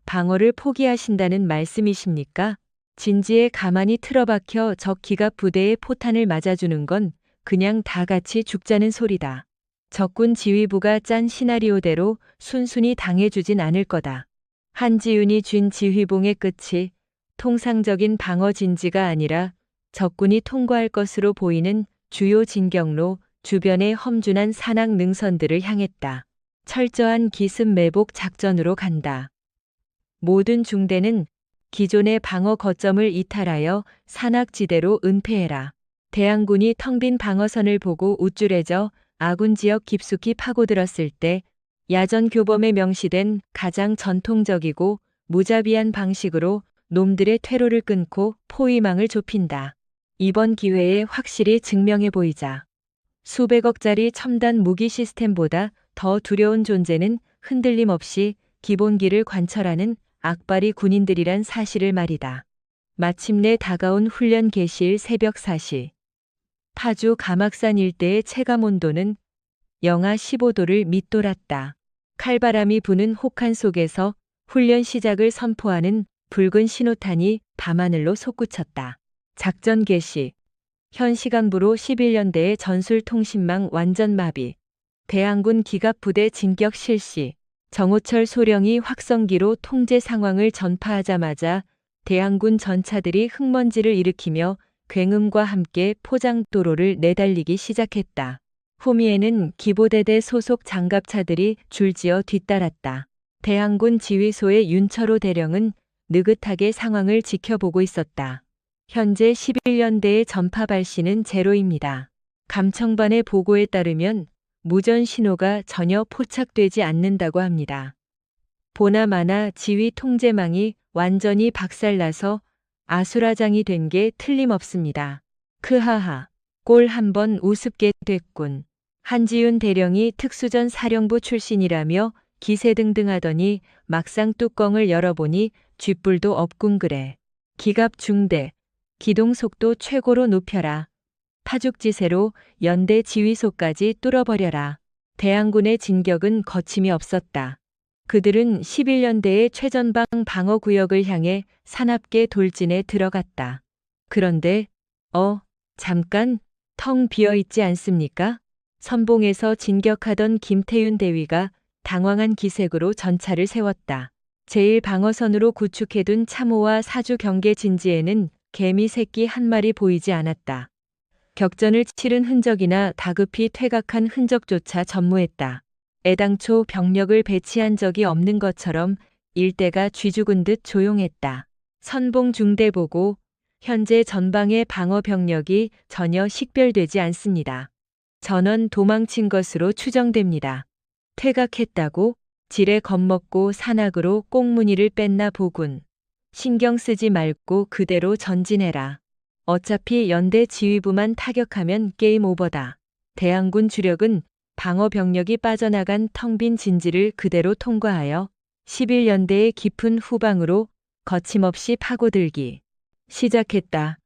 방어를 포기하신다는 말씀이십니까? 진지에 가만히 틀어박혀 적 기갑 부대의 포탄을 맞아주는 건 그냥 다 같이 죽자는 소리다. 적군 지휘부가 짠 시나리오대로 순순히 당해주진 않을 거다. 한지윤이 쥔 지휘봉의 끝이 통상적인 방어 진지가 아니라 적군이 통과할 것으로 보이는 주요 진경로 주변의 험준한 산악 능선들을 향했다. 철저한 기습 매복 작전으로 간다. 모든 중대는 기존의 방어 거점을 이탈하여 산악지대로 은폐해라. 대항군이 텅 빈 방어선을 보고 우쭐해져 아군 지역 깊숙이 파고들었을 때 야전 교범에 명시된 가장 전통적이고 무자비한 방식으로 놈들의 퇴로를 끊고 포위망을 좁힌다. 이번 기회에 확실히 증명해 보이자. 수백억짜리 첨단 무기 시스템보다 더 두려운 존재는 흔들림 없이 기본기를 관철하는 악바리 군인들이란 사실을 말이다. 마침내 다가온 훈련 개시일 새벽 4시. 파주 가막산 일대의 체감온도는 영하 15도를 밑돌았다. 칼바람이 부는 혹한 속에서 훈련 시작을 선포하는 붉은 신호탄이 밤하늘로 솟구쳤다. 작전 개시. 현 시간부로 11년대의 전술통신망 완전 마비. 대항군 기갑부대 진격 실시. 정호철 소령이 확성기로 통제 상황을 전파하자마자 대항군 전차들이 흙먼지를 일으키며 굉음과 함께 포장도로를 내달리기 시작했다. 후미에는 기보대대 소속 장갑차들이 줄지어 뒤따랐다. 대항군 지휘소의 윤철호 대령은 느긋하게 상황을 지켜보고 있었다. 현재 11년대의 전파 발신은 제로입니다. 감청반의 보고에 따르면 무전 신호가 전혀 포착되지 않는다고 합니다. 보나마나 지휘 통제망이 완전히 박살나서 아수라장이 된 게 틀림없습니다. 크하하, 꼴 한번 우습게 됐군. 한지윤 대령이 특수전 사령부 출신이라며 기세등등하더니 막상 뚜껑을 열어보니 쥐뿔도 없군 그래. 기갑 중대, 기동속도 최고로 높여라. 파죽지세로 연대 지휘소까지 뚫어버려라. 대항군의 진격은 거침이 없었다. 그들은 11년대의 최전방 방어구역을 향해 사납게 돌진에 들어갔다. 그런데 잠깐 텅 비어있지 않습니까? 선봉에서 진격하던 김태윤 대위가 당황한 기색으로 전차를 세웠다. 제1방어선으로 구축해둔 참호와 사주 경계 진지에는 개미 새끼 한 마리 보이지 않았다. 격전을 치른 흔적이나 다급히 퇴각한 흔적조차 전무했다. 애당초 병력을 배치한 적이 없는 것처럼 일대가 쥐죽은 듯 조용했다. 선봉 중대 보고 현재 전방의 방어 병력이 전혀 식별되지 않습니다. 전원 도망친 것으로 추정됩니다. 퇴각했다고? 지레 겁먹고 산악으로 꽁무니를 뺐나 보군. 신경 쓰지 말고 그대로 전진해라. 어차피 연대 지휘부만 타격하면 게임 오버다. 대항군 주력은 방어 병력이 빠져나간 텅 빈 진지를 그대로 통과하여 11연대의 깊은 후방으로 거침없이 파고들기 시작했다.